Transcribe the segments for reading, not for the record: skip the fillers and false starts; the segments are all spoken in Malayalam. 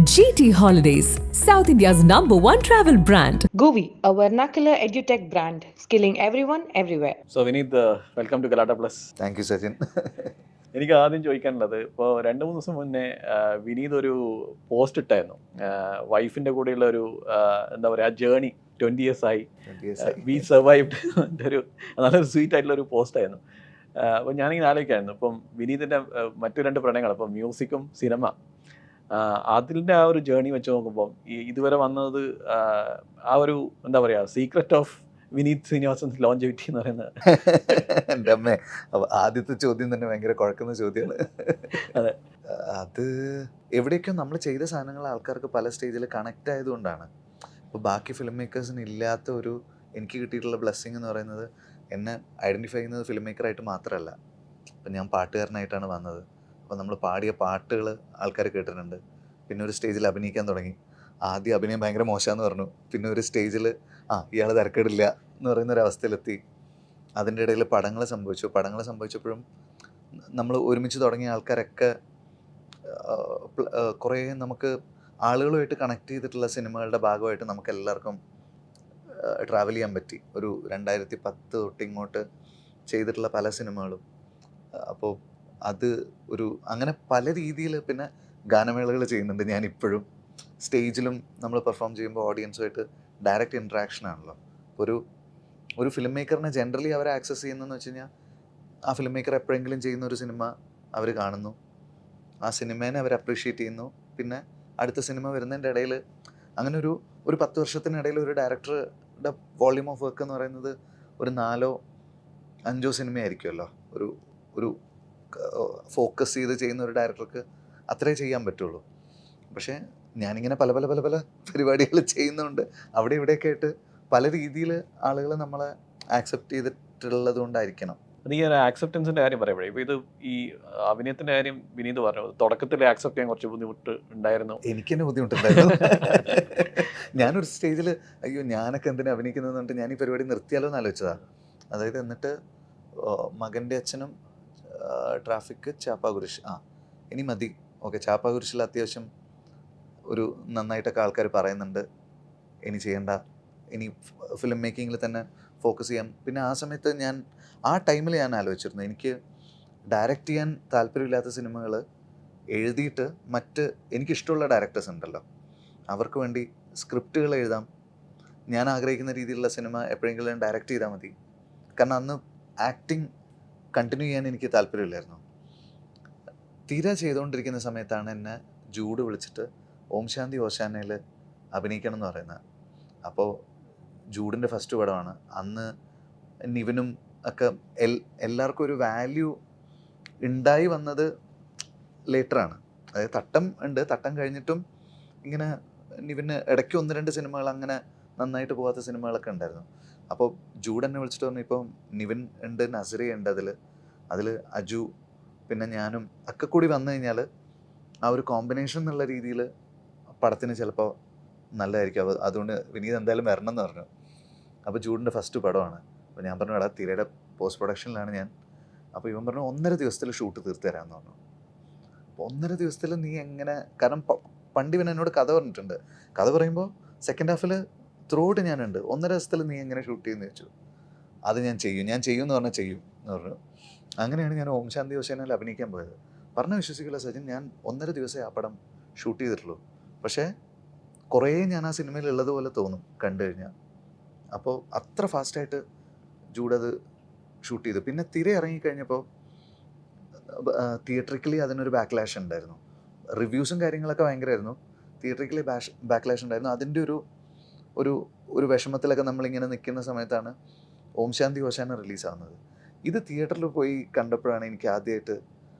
GT Holidays, South India's #1 travel brand. Govi, a vernacular edutech brand, skilling everyone, everywhere. So Vineeth, welcome to Galatta plus. Thank you Sachin. എനിക്ക് ആദ്യം ചോദിക്കാനുള്ളത്, ഇപ്പോൾ 2-3 ദിവസം മുന്നേ വിനീത് ഒരു പോസ്റ്റ് ഇട്ടായിരുന്നു. വൈഫിൻ്റെ കൂടെയുള്ള ഒരു എന്താ പറയുക ജേണി 20 years ആയി, വി സർവൈവ്ഡ് ഒരു നല്ലൊരു സ്വീറ്റ് ആയിട്ടുള്ള ഒരു പോസ്റ്റായിരുന്നു. അപ്പോൾ ഞാനിങ്ങനെ ആലോചിക്കായിരുന്നു, ഇപ്പം വിനീതിൻ്റെ മറ്റു 2 പ്രണയങ്ങൾ, ഇപ്പം മ്യൂസിക്കും സിനിമ, അതിൻ്റെ ആ ഒരു ജേണി വെച്ച് നോക്കുമ്പോൾ ഇതുവരെ വന്നത് ആ ഒരു എന്താ പറയുക secret of Vineeth Sreenivasan longevity എന്ന് പറയുന്നത്. എൻ്റെ അമ്മേ, ആദ്യത്തെ ചോദ്യം തന്നെ ഭയങ്കര കുഴക്കുന്ന ചോദ്യമാണ്. അതെ, അത് എവിടെയൊക്കെയോ നമ്മൾ ചെയ്ത സാധനങ്ങൾ ആൾക്കാർക്ക് പല സ്റ്റേജിൽ കണക്റ്റ് ആയതുകൊണ്ടാണ്. ഇപ്പോൾ ബാക്കി ഫിലിം മേക്കേഴ്സിന് ഇല്ലാത്ത ഒരു എനിക്ക് കിട്ടിയിട്ടുള്ള ബ്ലെസ്സിങ് എന്ന് പറയുന്നത്, എന്നെ ഐഡൻറ്റിഫൈ ചെയ്യുന്നത് ഫിലിം മേക്കറായിട്ട് മാത്രമല്ല. ഇപ്പം ഞാൻ പാട്ടുകാരനായിട്ടാണ് വന്നത്. അപ്പോൾ നമ്മൾ പാടിയ പാട്ടുകൾ ആൾക്കാർ കേട്ടിട്ടുണ്ട്. പിന്നെ ഒരു സ്റ്റേജിൽ അഭിനയിക്കാൻ തുടങ്ങി. ആദ്യം അഭിനയം ഭയങ്കര മോശമെന്ന് പറഞ്ഞു. പിന്നെ ഒരു സ്റ്റേജിൽ ഇയാൾ തിരക്കേടില്ല എന്ന് പറയുന്നൊരവസ്ഥയിലെത്തി. അതിൻ്റെ ഇടയിൽ പടങ്ങൾ സംഭവിച്ചപ്പോഴും നമ്മൾ ഒരുമിച്ച് തുടങ്ങിയ ആൾക്കാരൊക്കെ കുറേ നമുക്ക് ആളുകളുമായിട്ട് കണക്ട് ചെയ്തിട്ടുള്ള സിനിമകളുടെ ഭാഗമായിട്ട് നമുക്ക് എല്ലാവർക്കും ട്രാവൽ ചെയ്യാൻ പറ്റി. ഒരു 2010 തൊട്ട് ഇങ്ങോട്ട് ചെയ്തിട്ടുള്ള പല സിനിമകളും. അപ്പോൾ അത് ഒരു അങ്ങനെ പല രീതിയിൽ. പിന്നെ ഗാനമേളകൾ ചെയ്യുന്നുണ്ട് ഞാനിപ്പോഴും. സ്റ്റേജിലും നമ്മൾ പെർഫോം ചെയ്യുമ്പോൾ ഓഡിയൻസുമായിട്ട് ഡയറക്റ്റ് ഇൻട്രാക്ഷൻ ആണല്ലോ. ഒരു ഫിലിം മേക്കറിനെ ജനറലി അവരെ ആക്സസ് ചെയ്യുന്നതെന്ന് വെച്ച് കഴിഞ്ഞാൽ, ആ ഫിലിം മേക്കർ എപ്പോഴെങ്കിലും ചെയ്യുന്ന ഒരു സിനിമ അവർ കാണുന്നു, ആ സിനിമേനെ അവർ അപ്രീഷിയേറ്റ് ചെയ്യുന്നു, പിന്നെ അടുത്ത സിനിമ വരുന്നതിൻ്റെ ഇടയിൽ അങ്ങനെ ഒരു 10 വർഷത്തിനിടയിൽ ഒരു ഡയറക്ടറുടെ വോള്യൂം ഓഫ് വർക്ക് എന്ന് പറയുന്നത് ഒരു 4-5 സിനിമയായിരിക്കുമല്ലോ. ഒരു ഫോക്കസ് ചെയ്ത് ചെയ്യുന്ന ഒരു ഡയറക്ടർക്ക് അത്രേ ചെയ്യാൻ പറ്റുള്ളൂ. പക്ഷേ ഞാനിങ്ങനെ പല പല പല പല പരിപാടികൾ ചെയ്യുന്നുണ്ട്. അവിടെ ഇവിടെയൊക്കെ ആയിട്ട് പല രീതിയിൽ ആളുകൾ നമ്മളെ ആക്സെപ്റ്റ് ചെയ്തിട്ടുള്ളത് കൊണ്ടായിരിക്കണം. അത് ഈ ഒരു ആക്സെപ്റ്റൻസിൻ്റെ കാര്യം പറയുമ്പോഴേ, ഇപ്പോൾ ഇത് ഈ അഭിനയത്തിൻ്റെ കാര്യം വിനീത് പറഞ്ഞു, തുടക്കത്തിൽ ആക്സെപ്റ്റ് ചെയ്യാൻ കുറച്ച് ബുദ്ധിമുട്ട് ഉണ്ടായിരുന്നു. എനിക്ക് തന്നെ ബുദ്ധിമുട്ടുണ്ടായിരുന്നു. ഞാനൊരു സ്റ്റേജിൽ അയ്യോ ഞാനൊക്കെ എന്തിനാ അഭിനയിക്കുന്നതെന്ന് പറഞ്ഞിട്ട് ഞാൻ ഈ പരിപാടി നിർത്തിയാലോ എന്ന് ആലോചിച്ചതാണ്. അതായത് എന്നിട്ട് മകൻ്റെ അച്ഛനും ട്രാഫിക് ചാപ്പാകുരിശ് ഇനി മതി, ഓക്കെ ചാപ്പാകുരിശിൽ അത്യാവശ്യം ഒരു നന്നായിട്ടൊക്കെ ആൾക്കാർ പറയുന്നുണ്ട്, ഇനി ചെയ്യണ്ട, ഇനി ഫിലിം മേക്കിങ്ങിൽ തന്നെ ഫോക്കസ് ചെയ്യാം. പിന്നെ ആ സമയത്ത് ആ ടൈമിൽ ഞാൻ ആലോചിച്ചിരുന്നു, എനിക്ക് ഡയറക്റ്റ് ചെയ്യാൻ താല്പര്യമില്ലാത്ത സിനിമകൾ എഴുതിയിട്ട് എനിക്കിഷ്ടമുള്ള ഡയറക്ടേഴ്സ് ഉണ്ടല്ലോ, അവർക്ക് വേണ്ടി സ്ക്രിപ്റ്റുകൾ എഴുതാം, ഞാൻ ആഗ്രഹിക്കുന്ന രീതിയിലുള്ള സിനിമ എപ്പോഴെങ്കിലും ഡയറക്റ്റ് ചെയ്താൽ മതി. കാരണം അന്ന് ആക്ടിങ് കണ്ടിന്യൂ ചെയ്യാൻ എനിക്ക് താല്പര്യമില്ലായിരുന്നു. തീരെ ചെയ്തുകൊണ്ടിരിക്കുന്ന സമയത്താണ് എന്നെ ജൂഡ് വിളിച്ചിട്ട് ഓം ശാന്തി ഓശാനയിൽ അഭിനയിക്കണം എന്ന് പറയുന്നത്. അപ്പോൾ ജൂഡിൻ്റെ ഫസ്റ്റ് പടമാണ്. അന്ന് നിവിനും ഒക്കെ എല്ലാവർക്കും ഒരു വാല്യൂ ഉണ്ടായി വന്നത് ലേറ്ററാണ്. അതായത് തട്ടം കഴിഞ്ഞിട്ടും ഇങ്ങനെ നിവിന് ഇടയ്ക്ക് 1-2 സിനിമകൾ അങ്ങനെ നന്നായിട്ട് പോകാത്ത സിനിമകളൊക്കെ ഉണ്ടായിരുന്നു. അപ്പോൾ ജൂഡ് എന്നെ വിളിച്ചിട്ട് പറഞ്ഞു, ഇപ്പം നിവിൻ ഉണ്ട്, നസറിയ ഉണ്ട്, അതിൽ അജു പിന്നെ ഞാനും ഒക്കെ കൂടി വന്നു കഴിഞ്ഞാൽ ആ ഒരു കോമ്പിനേഷൻ എന്നുള്ള രീതിയിൽ പടത്തിന് ചിലപ്പോൾ നല്ലതായിരിക്കും. അതുകൊണ്ട് വിനീത് എന്തായാലും വരണം എന്ന് പറഞ്ഞു. അപ്പോൾ ജൂഡിൻ്റെ ഫസ്റ്റ് പടമാണ്. അപ്പോൾ ഞാൻ പറഞ്ഞു, എടാ തിരയുടെ പോസ്റ്റ് പ്രൊഡക്ഷനിലാണ് ഞാൻ. അപ്പോൾ ഇവൻ പറഞ്ഞു 1.5 ദിവസത്തിൽ ഷൂട്ട് തീർത്ത് തരാമെന്ന് പറഞ്ഞു. അപ്പോൾ 1.5 ദിവസത്തിൽ നീ എങ്ങനെ, കാരണം പണ്ട് ഇവൻ എന്നോട് കഥ പറഞ്ഞിട്ടുണ്ട്. കഥ പറയുമ്പോൾ സെക്കൻഡ് ഹാഫിൽ ത്രൂഔട്ട് ഞാനുണ്ട്. 1.5 ദിവസത്തിൽ നീ എങ്ങനെ ഷൂട്ട് ചെയ്യുമെന്ന് ചോദിച്ചു. അത് ഞാൻ ചെയ്യും എന്ന് പറഞ്ഞാൽ ചെയ്യും എന്ന് പറഞ്ഞു. അങ്ങനെയാണ് ഞാൻ ഓം ശാന്തി ഓശാനയിൽ അഭിനയിക്കാൻ പോയത്. പറഞ്ഞ വിശ്വസിക്കില്ല സച്ചിൻ, ഞാൻ 1.5 ദിവസമേ ആ പടം ഷൂട്ട് ചെയ്തിട്ടുള്ളൂ. പക്ഷേ കുറേ ഞാൻ ആ സിനിമയിൽ ഉള്ളതുപോലെ തോന്നും കണ്ടു കഴിഞ്ഞാൽ. അപ്പോൾ അത്ര ഫാസ്റ്റായിട്ട് ജൂഡത് ഷൂട്ട് ചെയ്തു. പിന്നെ തിര ഇറങ്ങിക്കഴിഞ്ഞപ്പോൾ തിയേറ്ററിക്കലി അതിനൊരു ബാക്ക്ലാഷ് ഉണ്ടായിരുന്നു. റിവ്യൂസും കാര്യങ്ങളൊക്കെ ഭയങ്കരമായിരുന്നു. തിയേറ്ററിക്കലി ബാക്ക്ലാഷ് ഉണ്ടായിരുന്നു. അതിൻ്റെ ഒരു വിഷമത്തിലൊക്കെ നമ്മളിങ്ങനെ നിൽക്കുന്ന സമയത്താണ് ഓം ശാന്തി ഓശാന റിലീസാവുന്നത്. ഇത് തിയേറ്ററിൽ പോയി കണ്ടപ്പോഴാണ് എനിക്ക് ആദ്യമായിട്ട്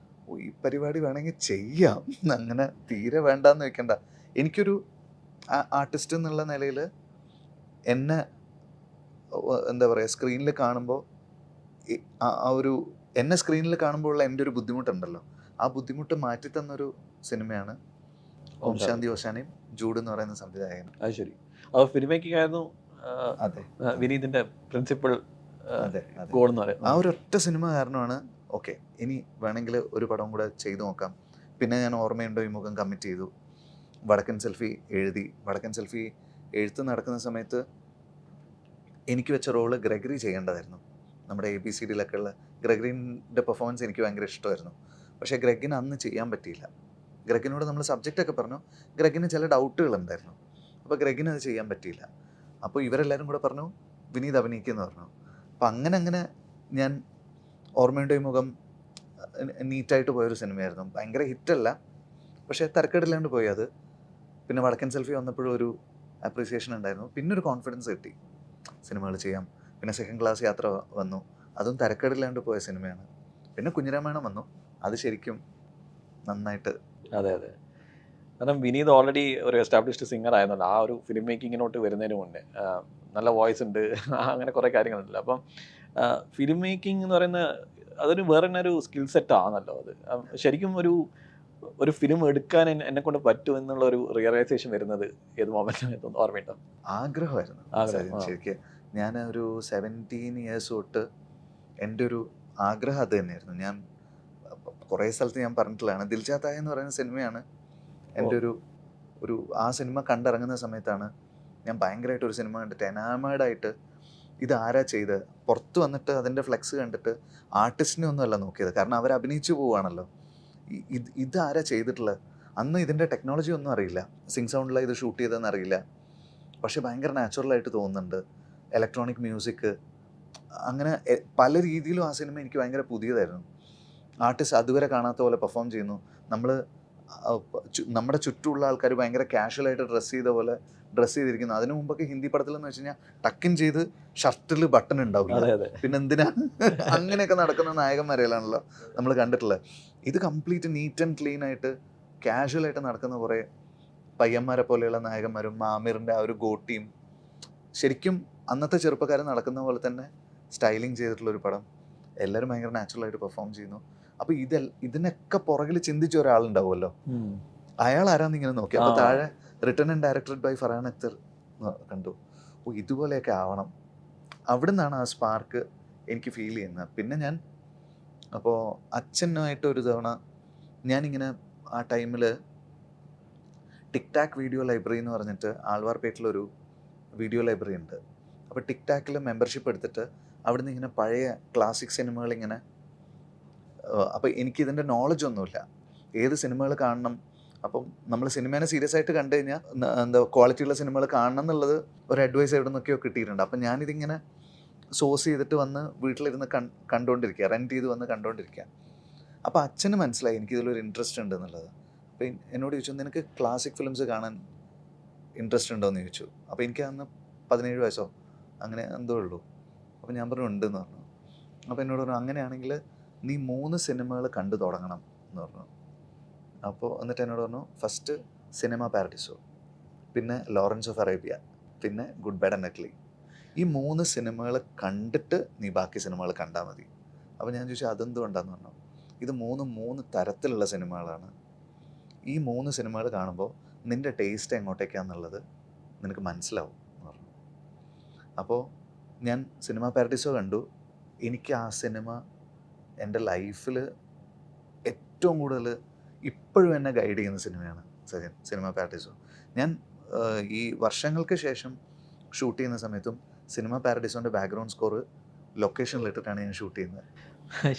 ഈ പരിപാടി വേണമെങ്കിൽ ചെയ്യാം, അങ്ങനെ തീരെ വേണ്ടാന്ന് വെക്കണ്ട. എനിക്കൊരു ആർട്ടിസ്റ്റ് എന്നുള്ള നിലയിൽ എന്നെ എന്താ പറയുക സ്ക്രീനിൽ കാണുമ്പോൾ എന്നെ സ്ക്രീനിൽ കാണുമ്പോൾ ഉള്ള എൻ്റെ ഒരു ബുദ്ധിമുട്ടുണ്ടല്ലോ, ആ ബുദ്ധിമുട്ട് മാറ്റിത്തന്നൊരു സിനിമയാണ് ഓം ശാന്തി ഓശാനയും ജൂഡ് എന്ന് പറയുന്ന സംവിധായകൻ. അത് ശരി. അപ്പോൾ ഫിലിം മേക്കിംഗ് ആയിരുന്നു അതെ വിനീതിൻ്റെ പ്രിൻസിപ്പൽ അതെ ഗോൾ എന്ന് പറയുന്നത്. ആ ഒരൊറ്റ സിനിമ കാരണമാണ് ഓക്കെ ഇനി വേണമെങ്കിൽ ഒരു പടം കൂടെ ചെയ്തു നോക്കാം. പിന്നെ ഞാൻ ഓർമ്മയുണ്ടോ ഈ മുഖം കമ്മിറ്റ് ചെയ്തു. വടക്കൻ സെൽഫി എഴുതി. വടക്കൻ സെൽഫി എഴുത്ത് നടക്കുന്ന സമയത്ത് എനിക്ക് വെച്ച റോള് ഗ്രെഗറി ചെയ്യേണ്ടതായിരുന്നു. നമ്മുടെ ABCDയിലൊക്കെ ഉള്ള ഗ്രെഗറിൻ്റെ പെർഫോമൻസ് എനിക്ക് ഭയങ്കര ഇഷ്ടമായിരുന്നു. പക്ഷേ ഗ്രെഗിന് അന്ന് ചെയ്യാൻ പറ്റിയില്ല. ഗ്രെഗിനോട് നമ്മൾ സബ്ജക്റ്റൊക്കെ പറഞ്ഞു. ഗ്രെഗിന് ചില ഡൗട്ടുകളുണ്ടായിരുന്നു. അപ്പോൾ ഗ്രെഗിന് അത് ചെയ്യാൻ പറ്റിയില്ല. അപ്പോൾ ഇവരെല്ലാവരും കൂടെ പറഞ്ഞു വിനീത് അഭിനയിക്കുമെന്ന് പറഞ്ഞു. അപ്പം അങ്ങനെ ഞാൻ ഓർമ്മയുടെ മുഖം നീറ്റായിട്ട് പോയൊരു സിനിമയായിരുന്നു. ഭയങ്കര ഹിറ്റല്ല, പക്ഷേ തരക്കേടില്ലാണ്ട് പോയി അത്. പിന്നെ വടക്കൻ സെൽഫി വന്നപ്പോഴും ഒരു അപ്രീസിയേഷൻ ഉണ്ടായിരുന്നു. പിന്നെ ഒരു കോൺഫിഡൻസ് കിട്ടി, സിനിമകൾ ചെയ്യാം. പിന്നെ സെക്കൻഡ് ക്ലാസ് യാത്ര വന്നു, അതും തരക്കേടില്ലാണ്ട് പോയ സിനിമയാണ്. പിന്നെ കുഞ്ഞിരാമായണം വന്നു, അത് ശരിക്കും നന്നായിട്ട്. അതെ. കാരണം വിനീത് ഓൾറെഡി ഒരു എസ്റ്റാബ്ലിഷ്ഡ് സിംഗർ ആയിരുന്നല്ലോ ആ ഒരു ഫിലിം മേക്കിങ്ങിനോട്ട് വരുന്നതിന് മുന്നേ. നല്ല വോയിസ് ഉണ്ട്, അങ്ങനെ കുറേ കാര്യങ്ങളുണ്ടല്ലോ. അപ്പം ഫിലിം മേക്കിംഗ് എന്ന് പറയുന്ന അതൊരു വേറെ തന്നെ ഒരു സ്കിൽ സെറ്റ് ആണല്ലോ അത്. ശരിക്കും ഒരു ഫിലിം എടുക്കാൻ എന്നെ കൊണ്ട് പറ്റും എന്നുള്ള ഒരു റിയലൈസേഷൻ വരുന്നത് ഏത് മൊമെന്റാണ് ഓർമ്മയുണ്ടോ? ആഗ്രഹമായിരുന്നു ശരിക്കും. ഞാൻ ഒരു 17 ഇയേഴ്സ് തൊട്ട് എൻ്റെ ഒരു ആഗ്രഹം അത് തന്നെയായിരുന്നു. ഞാൻ കുറേ സ്ഥലത്ത് ഞാൻ പറഞ്ഞിട്ടുള്ളതാണ്. ദിൽജാത്തായ എന്ന് പറയുന്ന സിനിമയാണ് എൻ്റെ ഒരു ആ സിനിമ കണ്ടിറങ്ങുന്ന സമയത്താണ് ഞാൻ ഭയങ്കരമായിട്ട് ഒരു സിനിമ കണ്ടിട്ട് എനാമേർഡായിട്ട് ഇത് ആരാ ചെയ്ത് പുറത്ത് വന്നിട്ട് അതിൻ്റെ ഫ്ലെക്സ് കണ്ടിട്ട് ആർട്ടിസ്റ്റിനെ ഒന്നുമല്ല നോക്കിയത്, കാരണം അവർ അഭിനയിച്ചു പോവുകയാണല്ലോ. ഇത് ആരാ ചെയ്തിട്ടുള്ളത്? അന്ന് ഇതിൻ്റെ ടെക്നോളജി ഒന്നും അറിയില്ല, സിംഗ് സൗണ്ടിലാണ് ഇത് ഷൂട്ട് ചെയ്തതെന്ന് അറിയില്ല. പക്ഷേ ഭയങ്കര നാച്ചുറലായിട്ട് തോന്നുന്നുണ്ട്. ഇലക്ട്രോണിക് മ്യൂസിക്, അങ്ങനെ പല രീതിയിലും ആ സിനിമ എനിക്ക് ഭയങ്കര പുതിയതായിരുന്നു. ആർട്ടിസ്റ്റ് അതുവരെ കാണാത്ത പോലെ പെർഫോം ചെയ്യുന്നു. നമ്മുടെ ചുറ്റുമുള്ള ആൾക്കാർ ഭയങ്കര കാഷ്വലായിട്ട് ഡ്രസ്സ് ചെയ്ത പോലെ ഡ്രസ്സ് ചെയ്തിരിക്കുന്നു. അതിനു മുമ്പൊക്കെ ഹിന്ദി പടത്തിലെന്ന് വെച്ച് കഴിഞ്ഞാൽ ടക്കിൻ ചെയ്ത് ഷർട്ടിൽ ബട്ടൺ ഉണ്ടാവില്ല, പിന്നെ എന്തിനാ അങ്ങനെയൊക്കെ നടക്കുന്ന നായകന്മാരെയാണല്ലോ നമ്മൾ കണ്ടിട്ടുള്ളത്. ഇത് കംപ്ലീറ്റ് നീറ്റ് ആൻഡ് ക്ലീൻ ആയിട്ട് കാഷ്വലായിട്ട് നടക്കുന്ന കുറേ പയ്യന്മാരെ പോലെയുള്ള നായകന്മാരും ആമിറിൻ്റെ ആ ഒരു ഗോട്ടിയും, ശരിക്കും അന്നത്തെ ചെറുപ്പക്കാരൻ നടക്കുന്ന പോലെ തന്നെ സ്റ്റൈലിങ് ചെയ്തിട്ടുള്ളൊരു പടം. എല്ലാവരും ഭയങ്കര നാച്ചുറലായിട്ട് പെർഫോം ചെയ്യുന്നു. അപ്പോൾ ഇതിനൊക്കെ പുറകിൽ ചിന്തിച്ച ഒരാളുണ്ടാവുമല്ലോ, അയാൾ ആരാന്ന് ഇങ്ങനെ നോക്കി. അപ്പോൾ താഴെ written and directed by Farhan Akhtar കണ്ടു. ഇതുപോലെയൊക്കെ ആവണം. അവിടെ നിന്നാണ് ആ സ്പാർക്ക് എനിക്ക് ഫീൽ ചെയ്യുന്നത്. പിന്നെ ഞാൻ അപ്പോൾ അച്ഛനുമായിട്ട് ഒരു തവണ ഞാനിങ്ങനെ ആ ടൈമിൽ ടിക് ടാക് വീഡിയോ ലൈബ്രറി എന്ന് പറഞ്ഞിട്ട് ആൾവാർപേട്ടിലൊരു വീഡിയോ ലൈബ്രറി ഉണ്ട്. അപ്പോൾ ടിക് ടാക്കിൽ മെമ്പർഷിപ്പ് എടുത്തിട്ട് അവിടുന്ന് ഇങ്ങനെ പഴയ ക്ലാസിക് സിനിമകൾ ഇങ്ങനെ, അപ്പോൾ എനിക്കിതിൻ്റെ നോളജ് ഒന്നുമില്ല, ഏത് സിനിമകൾ കാണണം. അപ്പം നമ്മൾ സിനിമേനെ സീരിയസ് ആയിട്ട് കണ്ടു കഴിഞ്ഞാൽ ക്വാളിറ്റിയുള്ള സിനിമകൾ കാണണം എന്നുള്ളത് ഒരു അഡ്വൈസ് എവിടെ നിന്നൊക്കെയോ കിട്ടിയിട്ടുണ്ട്. അപ്പം ഞാനിതിങ്ങനെ സോഴ്സ് ചെയ്തിട്ട് വന്ന് വീട്ടിലിരുന്ന് കണ്ടുകൊണ്ടിരിക്കുക, റെൻറ്റ് ചെയ്ത് വന്ന് കണ്ടുകൊണ്ടിരിക്കുക. അപ്പോൾ അച്ഛന് മനസ്സിലായി എനിക്കിതിലൊരു ഇൻട്രസ്റ്റ് ഉണ്ട് എന്നുള്ളത്. അപ്പോൾ എന്നോട് ചോദിച്ചു, നിനക്ക് ക്ലാസിക് ഫിലിംസ് കാണാൻ ഇൻട്രസ്റ്റ് ഉണ്ടോ എന്ന് ചോദിച്ചു. അപ്പോൾ എനിക്ക് അന്ന് 17 വയസ്സോ അങ്ങനെ എന്തോ ഉള്ളൂ. അപ്പോൾ ഞാൻ പറഞ്ഞു ഉണ്ടെന്ന് പറഞ്ഞു. അപ്പോൾ എന്നോട് പറഞ്ഞു, അങ്ങനെയാണെങ്കിൽ നീ 3 സിനിമകൾ കണ്ടു തുടങ്ങണം എന്ന് പറഞ്ഞു. അപ്പോൾ എന്നിട്ട് എന്നോട് പറഞ്ഞു, ഫസ്റ്റ് സിനിമ പാരഡൈസോ, പിന്നെ ലോറൻസ് ഓഫ് അറേബ്യ, പിന്നെ ഗുഡ് ബാഡ് ആൻഡ് അഗ്ലി. ഈ 3 സിനിമകൾ കണ്ടിട്ട് നീ ബാക്കി സിനിമകൾ കണ്ടാൽ മതി. അപ്പോൾ ഞാൻ ചോദിച്ചു അതെന്തുകൊണ്ടാന്ന് പറഞ്ഞു. ഇത് 3 തരത്തിലുള്ള സിനിമകളാണ്. ഈ 3 സിനിമകൾ കാണുമ്പോൾ നിൻ്റെ ടേസ്റ്റ് എങ്ങോട്ടേക്കാന്നുള്ളത് നിനക്ക് മനസ്സിലാവും എന്ന് പറഞ്ഞു. അപ്പോൾ ഞാൻ സിനിമ പാരഡൈസോ കണ്ടു. എനിക്ക് ആ സിനിമ എൻ്റെ ലൈഫിൽ ഏറ്റവും കൂടുതൽ ഇപ്പോഴും എന്നെ ഗൈഡ് ചെയ്യുന്ന സിനിമയാണ് സിനിമ പാരഡൈസോ. ഞാൻ ഈ വർഷങ്ങൾക്ക് ശേഷം ഷൂട്ട് ചെയ്യുന്ന സമയത്തും സിനിമ പാരഡൈസോൻ്റെ ബാക്ക്ഗ്രൗണ്ട് സ്കോർ ലൊക്കേഷനിലിട്ടിട്ടാണ് ഞാൻ ഷൂട്ട് ചെയ്യുന്നത്.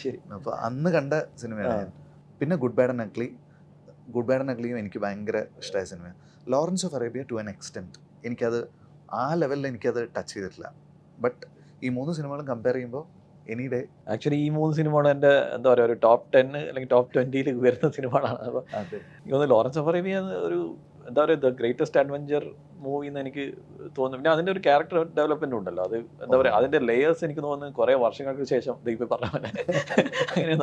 ശരി. അപ്പോൾ അന്ന് കണ്ട സിനിമയാണ് ഞാൻ. പിന്നെ ഗുഡ് ബാഡ് ആൻഡ് അഗ്ലിയും എനിക്ക് ഭയങ്കര ഇഷ്ടമായ സിനിമയാണ്. Lawrence of Arabia to an extent എനിക്കത് ആ ലെവലിൽ എനിക്കത് ടച്ച് ചെയ്തിട്ടില്ല. ബട്ട് ഈ 3 സിനിമകളും കമ്പയർ ചെയ്യുമ്പോൾ എനി ഡേ ആക്ച്വലി ഈ 3 സിനിമകൾ എൻ്റെ എന്താ പറയുക ഒരു ടോപ്പ് 10 അല്ലെങ്കിൽ ടോപ്പ് 20 വരുന്ന സിനിമകളാണ്. അപ്പോൾ എനിക്ക് തോന്നുന്നു ലോറൻസ് ഓഫ് അറേബ്യ ഒരു എന്താ പറയുക ദ ഗ്രേറ്റസ്റ്റ് അഡ്വഞ്ചർ മൂവി എന്ന് എനിക്ക് തോന്നുന്നു. പിന്നെ അതിൻ്റെ ഒരു ക്യാരക്ടർ ഡെവലപ്മെൻറ്റ് ഉണ്ടല്ലോ, അത് എന്താ പറയുക അതിൻ്റെ ലെയേഴ്സ് എനിക്ക് തോന്നുന്നു കുറേ വർഷങ്ങൾക്ക് ശേഷം ഇപ്പോൾ പറഞ്ഞ പോലെ അങ്ങനെ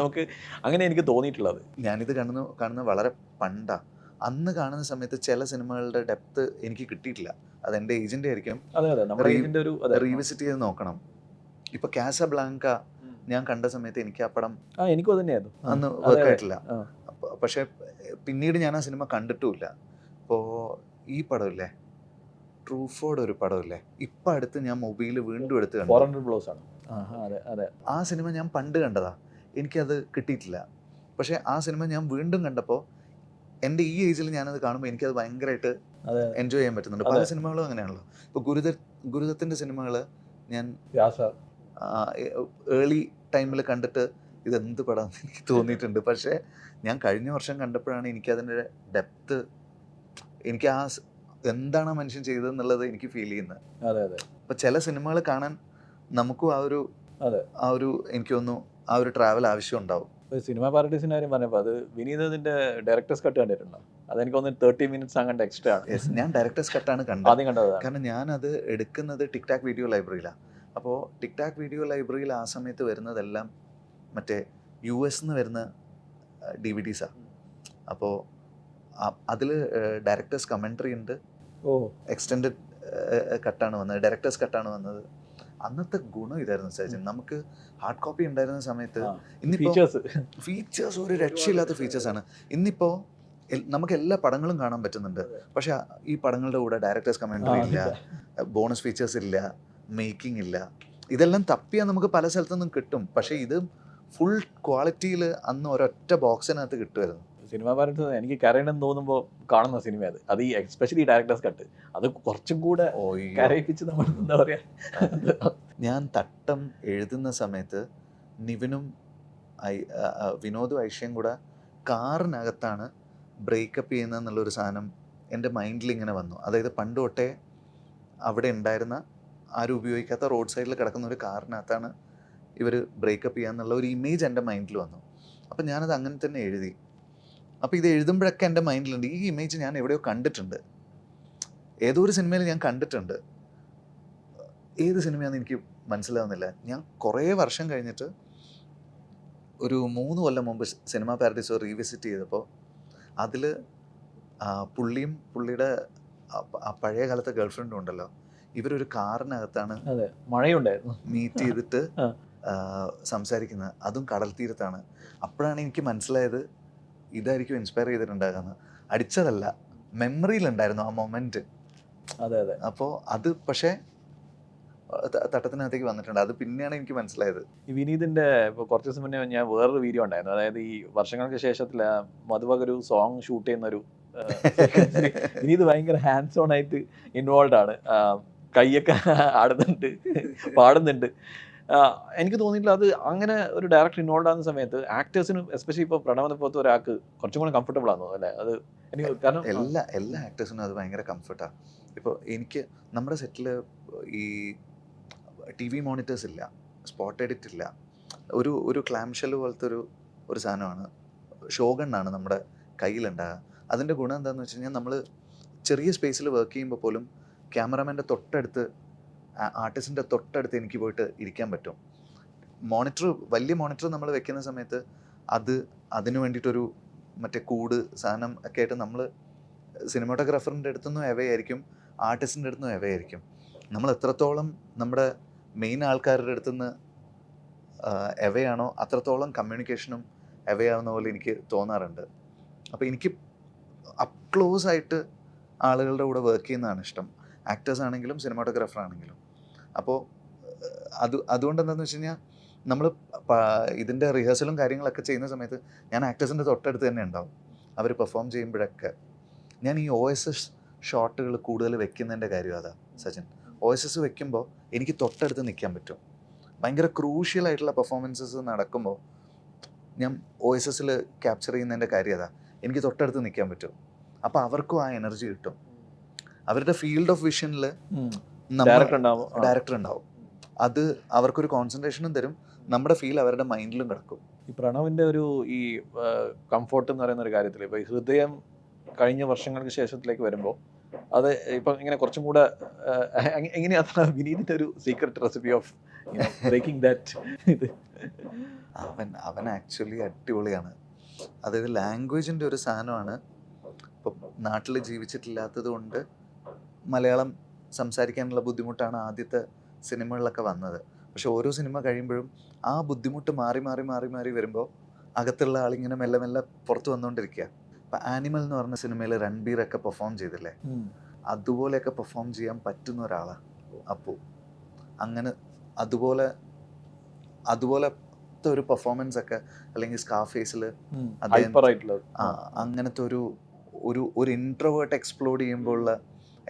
അങ്ങനെ എനിക്ക് തോന്നിയിട്ടുള്ളത്. ഞാനിത് കാണുന്ന വളരെ പണ്ടാണ്. അന്ന് കാണുന്ന സമയത്ത് ചില സിനിമകളുടെ ഡെപ്ത് എനിക്ക് കിട്ടിയിട്ടില്ല. അതെൻ്റെ ഏജൻ്റ് ആയിരിക്കും. റീവിസിറ്റ് ചെയ്ത് നോക്കണം. ഇപ്പോൾ കാസബ്ലാങ്ക ഞാൻ കണ്ട സമയത്ത് എനിക്ക് ആ പടം എനിക്കും തന്നെയായിരുന്നു അന്ന് വർക്കായിട്ടില്ല. പക്ഷേ പിന്നീട് ഞാൻ ആ സിനിമ കണ്ടിട്ടുമില്ല. അപ്പോൾ ഈ പടമില്ലേ ട്രൂഫോർഡ് ഒരു പടമില്ലേ, ഇപ്പം അടുത്ത് ഞാൻ മൊബൈലിൽ വീണ്ടും എടുത്ത് കണ്ടു. 400 ബ്ലോസ് ആണ്. ആ സിനിമ ഞാൻ പണ്ട് കണ്ടതാ, എനിക്കത് കിട്ടിയിട്ടില്ല. പക്ഷേ ആ സിനിമ ഞാൻ വീണ്ടും കണ്ടപ്പോൾ എൻ്റെ ഈ ഏജിൽ ഞാനത് കാണുമ്പോൾ എനിക്കത് ഭയങ്കരമായിട്ട് അതെ എൻജോയ് ചെയ്യാൻ പറ്റുന്നുണ്ട്. പല സിനിമകളും അങ്ങനെയാണല്ലോ. ഇപ്പോൾ ഗുരുദത്തിൻ്റെ സിനിമകൾ ഞാൻ വ്യാസ ഏർലി ടൈമിൽ കണ്ടിട്ട് ഇതെന്ത് പടം എനിക്ക് തോന്നിയിട്ടുണ്ട്. പക്ഷേ ഞാൻ കഴിഞ്ഞ വർഷം കണ്ടപ്പോഴാണ് എനിക്കതിൻ്റെ ഡെപ്ത്, എനിക്ക് എന്താണ് ആ മനുഷ്യൻ ചെയ്തതെന്നുള്ളത് എനിക്ക് ഫീൽ ചെയ്യുന്നത്. അതെ അതെ. അപ്പോൾ ചില സിനിമകൾ കാണാൻ നമുക്കും ആ ഒരു എനിക്ക് തോന്നുന്നു ആ ഒരു ട്രാവൽ ആവശ്യം ഉണ്ടാവും. സിനിമ പാരഡൈസിന്റെ കാര്യം പറഞ്ഞപ്പോൾ അത് വിനീതത്തിന്റെ ഡയറക്ടേഴ്സ് കട്ട് കണ്ടിട്ടുണ്ടോ? അതെനിക്ക് തോന്നുന്നു 30 minutes അങ്ങോട്ട് എക്സ്ട്രാ ആണ്. ഞാൻ ഡയറക്ടേഴ്സ് കട്ടാണ് കണ്ടത്. ആദ്യം കണ്ടത് കാരണം ഞാനത് എടുക്കുന്നത് ടിക് ടാക് വീഡിയോ ലൈബ്രറിയിലാണ്. അപ്പോൾ ടിക് ടാക് വീഡിയോ ലൈബ്രറിയിൽ ആ സമയത്ത് വരുന്നതെല്ലാം മറ്റേ US നിന്ന് വരുന്ന DVDസാണ്. അപ്പോൾ അതിൽ ഡയറക്ടേഴ്സ് കമൻട്രി ഉണ്ട്, എക്സ്റ്റെൻഡ് കട്ടാണ് വന്നത്, ഡയറക്ടേഴ്സ് കട്ടാണ് വന്നത്. അന്നത്തെ ഗുണം ഇതായിരുന്നു സച്ചിൻ, നമുക്ക് ഹാർഡ് കോപ്പി ഉണ്ടായിരുന്ന സമയത്ത് ഇന്നിപ്പോൾ ഫീച്ചേഴ്സ് ഒരു രക്ഷയില്ലാത്ത ഫീച്ചേഴ്സാണ്. ഇന്നിപ്പോൾ നമുക്ക് എല്ലാ പടങ്ങളും കാണാൻ പറ്റുന്നുണ്ട്. പക്ഷെ ഈ പടങ്ങളുടെ കൂടെ ഡയറക്ടേഴ്സ് കമൻട്രി ഇല്ല, ബോണസ് ഫീച്ചേഴ്സ് ഇല്ല, മേക്കിംഗ് ഇല്ല. ഇതെല്ലാം തപ്പിയാൽ നമുക്ക് പല സ്ഥലത്തുനിന്നും കിട്ടും. പക്ഷേ ഇത് ഫുൾ ക്വാളിറ്റിയിൽ അന്ന് ഒരൊറ്റ ബോക്സിനകത്ത് കിട്ടുമായിരുന്നു. സിനിമ പാരഡൈസ് എനിക്ക് കരയണമെന്ന് തോന്നുമ്പോൾ കാണുന്ന സിനിമ അത് ഈ എസ്പെഷ്യലി ഡയറക്ടേഴ്സ് കട്ട് അത് കുറച്ചും കൂടെ കരയിപ്പിച്ച് നമ്മൾ എന്താ പറയാ. ഞാൻ തട്ടം എഴുതുന്ന സമയത്ത് നിവിനും വിനോദും ഐഷയും കൂടെ കാറിനകത്താണ് ബ്രേക്കപ്പ് ചെയ്യുന്നതെന്നുള്ളൊരു സാധനം എൻ്റെ മൈൻഡിൽ ഇങ്ങനെ വന്നു. അതായത് പണ്ട് തൊട്ടേ അവിടെ ഉണ്ടായിരുന്ന ആരും ഉപയോഗിക്കാത്ത റോഡ് സൈഡിൽ കിടക്കുന്ന ഒരു കാറിനകത്താണ് ഇവർ ബ്രേക്കപ്പ് ചെയ്യാന്നുള്ള ഒരു ഇമേജ് എൻ്റെ മൈൻഡിൽ വന്നു. അപ്പം ഞാനത് അങ്ങനെ തന്നെ എഴുതി. അപ്പോൾ ഇത് എഴുതുമ്പോഴൊക്കെ എൻ്റെ മൈൻഡിലുണ്ട് ഈ ഇമേജ് ഞാൻ എവിടെയോ കണ്ടിട്ടുണ്ട്, ഏതോ ഒരു സിനിമയിൽ ഞാൻ കണ്ടിട്ടുണ്ട്. ഏത് സിനിമയാണെന്ന് എനിക്ക് മനസ്സിലാവുന്നില്ല. ഞാൻ കുറേ വർഷം കഴിഞ്ഞിട്ട് ഒരു 3 കൊല്ലം മുമ്പ് സിനിമ പാരഡൈസ് റീവിസിറ്റ് ചെയ്തപ്പോൾ അതിൽ പുള്ളിയും പുള്ളിയുടെ പഴയ കാലത്തെ ഗേൾഫ്രണ്ടും ഉണ്ടല്ലോ, ഇവരൊരു കാറിനകത്താണ് മഴയുണ്ടായിരുന്നു മീറ്റ് ചെയ്തിട്ട് സംസാരിക്കുന്നത്, അതും കടൽ തീരത്താണ്. അപ്പോഴാണ് എനിക്ക് മനസ്സിലായത് ഇതായിരിക്കും ഇൻസ്പയർ ചെയ്തിട്ടുണ്ടാകുന്നത്. അടിച്ചതല്ല, മെമ്മറിയിലുണ്ടായിരുന്നു ആ മൊമെന്റ്. അതെ അതെ. അപ്പോൾ അത് പക്ഷേ തട്ടത്തിനകത്തേക്ക് വന്നിട്ടുണ്ട്. അത് പിന്നെയാണ് എനിക്ക് മനസ്സിലായത്. ഈ വിനീതിന്റെ ഇപ്പോൾ കുറച്ച് ദിവസം മുന്നേ ഞാൻ വേറൊരു വീഡിയോ ഉണ്ടായിരുന്നു. അതായത് ഈ വർഷങ്ങൾക്ക് ശേഷത്തിൽ മധുബഗ് ഒരു സോങ് ഷൂട്ട് ചെയ്യുന്നൊരു വിനീത് ഭയങ്കര ഹാൻഡ്സ് ഓൺ ആയിട്ട് ഇൻവോൾവ് ആണ്. കൈയൊക്കെ ആടുന്നുണ്ട്, പാടുന്നുണ്ട്. എനിക്ക് തോന്നിയിട്ടില്ല അത് അങ്ങനെ ഒരു ഡയറക്ടർ ഇൻവോൾവ് ആകുന്ന സമയത്ത് ആക്ടേഴ്സിനും എസ്പെഷ്യലി ഇപ്പോൾ പ്രണവനെ പോലത്തെ ഒരാൾക്ക് കുറച്ചും കൂടെ കംഫർട്ടബിൾ ആണെന്ന് അല്ലേ? അത് എനിക്ക് കാരണം എല്ലാ ആക്ടേഴ്സിനും അത് ഭയങ്കര കംഫർട്ടാണ്. ഇപ്പോൾ എനിക്ക് നമ്മുടെ സെറ്റിൽ ഈ TV മോണിറ്റേഴ്സ് ഇല്ല, സ്പോട്ട് എഡിറ്റ് ഇല്ല, ഒരു ക്ലാം ഷെൽ പോലത്തെ ഒരു സാധനമാണ്, ഷോഗണ്ണാണ് നമ്മുടെ കയ്യിലുണ്ടാകുക. അതിൻ്റെ ഗുണം എന്താണെന്ന് വെച്ച് കഴിഞ്ഞാൽ നമ്മൾ ചെറിയ സ്പേസിൽ വർക്ക് ചെയ്യുമ്പോൾ പോലും ക്യാമറമാൻ്റെ തൊട്ടടുത്ത്, ആർട്ടിസ്റ്റിൻ്റെ തൊട്ടടുത്ത് എനിക്ക് പോയിട്ട് ഇരിക്കാൻ പറ്റും. വലിയ മോണിറ്റർ നമ്മൾ വെക്കുന്ന സമയത്ത് അതിന് വേണ്ടിയിട്ടൊരു മറ്റേ കൂട് സാധനം ഒക്കെ ആയിട്ട് നമ്മൾ സിനിമാറ്റോഗ്രാഫറിൻ്റെ അടുത്തുനിന്നും എവേ ആയിരിക്കും, ആർട്ടിസ്റ്റിൻ്റെ അടുത്തുനിന്നും എവേ ആയിരിക്കും. നമ്മൾ എത്രത്തോളം നമ്മുടെ മെയിൻ ആൾക്കാരുടെ അടുത്തുനിന്ന് എവേ ആണോ അത്രത്തോളം കമ്മ്യൂണിക്കേഷനും എവേ ആവുന്ന പോലെ എനിക്ക് തോന്നാറുണ്ട്. അപ്പോൾ എനിക്ക് അപ്പ് ക്ലോസ് ആയിട്ട് ആളുകളുടെ കൂടെ വർക്ക് ചെയ്യുന്നതാണ് ഇഷ്ടം, ആക്ടേഴ്സ് ആണെങ്കിലും സിനിമാറ്റോഗ്രാഫർ ആണെങ്കിലും. അപ്പോൾ അതുകൊണ്ട് എന്താണെന്ന് വെച്ച് കഴിഞ്ഞാൽ നമ്മൾ ഇതിൻ്റെ റിഹേഴ്സലും കാര്യങ്ങളൊക്കെ ചെയ്യുന്ന സമയത്ത് ഞാൻ ആക്ടേഴ്സിൻ്റെ തൊട്ടടുത്ത് തന്നെ ഉണ്ടാവും. അവർ പെർഫോം ചെയ്യുമ്പോഴൊക്കെ ഞാൻ ഈ OSS ഷോട്ടുകൾ കൂടുതൽ വെക്കുന്നതിൻ്റെ കാര്യം അതാണ് സച്ചിൻ. OSS വെക്കുമ്പോൾ എനിക്ക് തൊട്ടടുത്ത് നിൽക്കാൻ പറ്റും. ഭയങ്കര ക്രൂഷ്യലായിട്ടുള്ള പെർഫോമൻസസ് നടക്കുമ്പോൾ ഞാൻ OSSൽ ക്യാപ്ചർ ചെയ്യുന്നതിൻ്റെ കാര്യം അതാണ്, എനിക്ക് തൊട്ടടുത്ത് നിൽക്കാൻ പറ്റും. അപ്പോൾ അവർക്കും ആ എനർജി കിട്ടും. അവരുടെ ഫീൽഡ് ഓഫ് വിഷനിൽ ഡയറക്ടർ ഉണ്ടാവും. അത് അവർക്കൊരു കോൺസെൻട്രേഷനും തരും, നമ്മുടെ ഫീൽ അവരുടെ മൈൻഡിലും കിടക്കും. ഈ പ്രണവിൻ്റെ ഈ കംഫോർട്ട് എന്ന് പറയുന്ന ഒരു കാര്യത്തിൽ ഇപ്പോൾ ഈ ഹൃദയം കഴിഞ്ഞ വർഷങ്ങൾക്ക് ശേഷത്തിലേക്ക് വരുമ്പോൾ അത് ഇപ്പം ഇങ്ങനെ കുറച്ചും കൂടെ എങ്ങനെയാണ് വിനീതിൻ്റെ ഒരു secret recipe of breaking that? ഇത് അവൻ ആക്ച്വലി അടിപൊളിയാണ്. അതായത് ലാംഗ്വേജിൻ്റെ ഒരു സാധനമാണ്. ഇപ്പം നാട്ടിൽ ജീവിച്ചിട്ടില്ലാത്തത് കൊണ്ട് മലയാളം സംസാരിക്കാനുള്ള ബുദ്ധിമുട്ടാണ് ആദ്യത്തെ സിനിമകളിലൊക്കെ വന്നത്. പക്ഷെ ഓരോ സിനിമ കഴിയുമ്പോഴും ആ ബുദ്ധിമുട്ട് മാറി മാറി മാറി മാറി വരുമ്പോൾ അകത്തുള്ള ആളിങ്ങനെ മെല്ലെ മെല്ലെ പുറത്ത് വന്നുകൊണ്ടിരിക്കുക. ഇപ്പം ആനിമൽ എന്ന് പറഞ്ഞ സിനിമയിൽ രൺബീറൊക്കെ പെർഫോം ചെയ്തില്ലേ, അതുപോലെയൊക്കെ പെർഫോം ചെയ്യാൻ പറ്റുന്ന ഒരാളാണ് അപ്പു. അങ്ങനെ അതുപോലത്തെ ഒരു പെർഫോമൻസ് ഒക്കെ, അല്ലെങ്കിൽ സ്കാർഫേസിൽ അങ്ങനത്തെ ഒരു ഇൻട്രോവേർട്ട് എക്സ്പ്ലോഡ് ചെയ്യുമ്പോഴുള്ള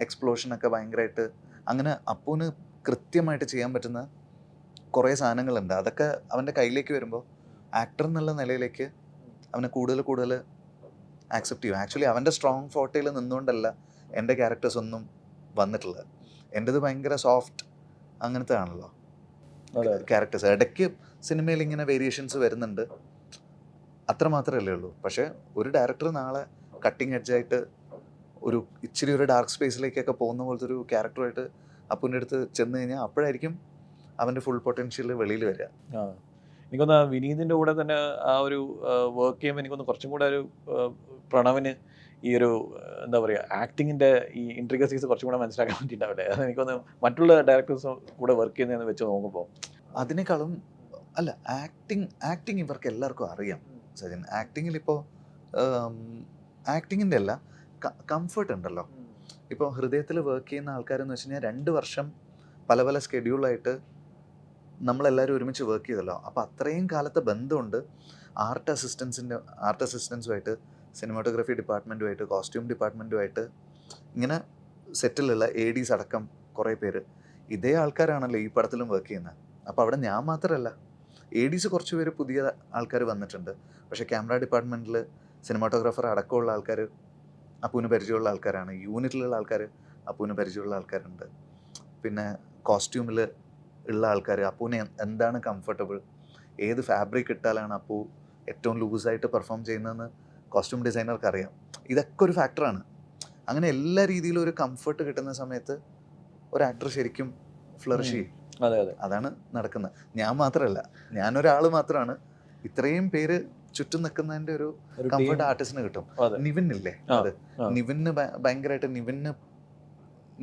എക്സ്പ്ലോഷനൊക്കെ ഭയങ്കരമായിട്ട് അങ്ങനെ അപ്പൂന് കൃത്യമായിട്ട് ചെയ്യാൻ പറ്റുന്ന കുറേ സാധനങ്ങളുണ്ട്. അതൊക്കെ അവൻ്റെ കയ്യിലേക്ക് വരുമ്പോൾ ആക്ടർ എന്നുള്ള നിലയിലേക്ക് അവനെ കൂടുതൽ ആക്സെപ്റ്റ് ചെയ്യും. ആക്ച്വലി അവൻ്റെ സ്ട്രോങ് ഫോർട്ടയിൽ നിന്നുകൊണ്ടല്ല എൻ്റെ ക്യാരക്ടേഴ്സ് ഒന്നും വന്നിട്ടുള്ളത്. എൻ്റെത് ഭയങ്കര സോഫ്റ്റ് അങ്ങനത്തെ ആണല്ലോ ക്യാരക്ടേഴ്സ്. ഇടയ്ക്ക് സിനിമയിൽ ഇങ്ങനെ വേരിയേഷൻസ് വരുന്നുണ്ട്, അത്ര മാത്രമല്ലേ ഉള്ളൂ. പക്ഷേ ഒരു ഡയറക്ടർ നാളെ കട്ടിങ് എഡ്ജായിട്ട് ഒരു ഇച്ചിരി ഒരു ഡാർക്ക് സ്പേസിലേക്കൊക്കെ പോകുന്ന പോലത്തെ ഒരു ക്യാരക്ടറായിട്ട് അപ്പൂൻ്റെ അടുത്ത് ചെന്ന് കഴിഞ്ഞാൽ അപ്പോഴായിരിക്കും അവൻ്റെ ഫുൾ പൊട്ടൻഷ്യൽ വെളിയിൽ വരിക. എനിക്കൊന്ന് വിനീതിൻ്റെ കൂടെ തന്നെ ആ ഒരു വർക്ക് ചെയ്യുമ്പോൾ എനിക്കൊന്ന് കുറച്ചും കൂടെ ഒരു പ്രണവിന് ഈ ഒരു എന്താ പറയുക ആക്ടിങ്ങിൻ്റെ ഈ ഇൻട്രിഗസീസ് കുറച്ചും കൂടെ മനസ്സിലാക്കാൻ പറ്റിയിട്ടുണ്ടാവില്ലേ? അത് എനിക്കൊന്ന് മറ്റുള്ള ഡയറക്ടേഴ്സും കൂടെ വർക്ക് ചെയ്യുന്നതെന്ന് വെച്ച് നോക്കുമ്പോൾ അതിനേക്കാളും അല്ല, ആക്ടിങ് ഇവർക്ക് എല്ലാവർക്കും അറിയാം സജിൻ. ആക്ടിങ്ങിൽ ഇപ്പോൾ ആക്ടിങ്ങിൻ്റെ അല്ല, കംഫർട്ട് ഉണ്ടല്ലോ. ഇപ്പോൾ ഹൃദയത്തിൽ വർക്ക് ചെയ്യുന്ന ആൾക്കാരെന്ന് വെച്ച് കഴിഞ്ഞാൽ 2 വർഷം പല സ്കെഡ്യൂളായിട്ട് നമ്മളെല്ലാവരും ഒരുമിച്ച് വർക്ക് ചെയ്തല്ലോ. അപ്പോൾ അത്രയും കാലത്തെ ബന്ധമുണ്ട് ആർട്ട് അസിസ്റ്റൻസുമായിട്ട്, സിനിമാറ്റോഗ്രാഫി ഡിപ്പാർട്ട്മെൻറ്റുമായിട്ട്, കോസ്റ്റ്യൂം ഡിപ്പാർട്ട്മെൻറ്റുമായിട്ട്, ഇങ്ങനെ സെറ്റിലുള്ള ADs അടക്കം കുറേ പേര് ഇതേ ആൾക്കാരാണല്ലോ ഈ പടത്തിലും വർക്ക് ചെയ്യുന്നത്. അപ്പോൾ അവിടെ ഞാൻ മാത്രമല്ല, ADs കുറച്ച് പേര് പുതിയ ആൾക്കാർ വന്നിട്ടുണ്ട്. പക്ഷേ ക്യാമറ ഡിപ്പാർട്ട്മെൻറ്റിൽ സിനിമാറ്റോഗ്രാഫർ അടക്കമുള്ള ആൾക്കാർ അപ്പൂന് പരിചയമുള്ള ആൾക്കാരാണ്. യൂണിറ്റിലുള്ള ആൾക്കാർ അപ്പൂന് പരിചയമുള്ള ആൾക്കാരുണ്ട്. പിന്നെ കോസ്റ്റ്യൂമിൽ ഉള്ള ആൾക്കാർ അപ്പൂന് എന്താണ് കംഫർട്ടബിൾ, ഏത് ഫാബ്രിക് ഇട്ടാലാണ് അപ്പൂ ഏറ്റവും ലൂസായിട്ട് പെർഫോം ചെയ്യുന്നതെന്ന് കോസ്റ്റ്യൂം ഡിസൈനർക്ക് അറിയാം. ഇതൊക്കെ ഒരു ഫാക്ടറാണ്. അങ്ങനെ എല്ലാ രീതിയിലും ഒരു കംഫർട്ട് കിട്ടുന്ന സമയത്ത് ഒരു ആക്ടർ ശരിക്കും ഫ്ലറിഷ് ചെയ്യും. അതാണ് നടക്കുന്നത്. ഞാൻ മാത്രമല്ല, ഞാനൊരാൾ മാത്രമാണ്. ഇത്രയും പേര് ചുറ്റും നിൽക്കുന്നതിൻ്റെ ഒരു കംഫർട്ട് ആർട്ടിസ്റ്റിന് കിട്ടും. നിവിനില്ലേ, അത് നിവിന് ഭയങ്കരമായിട്ട്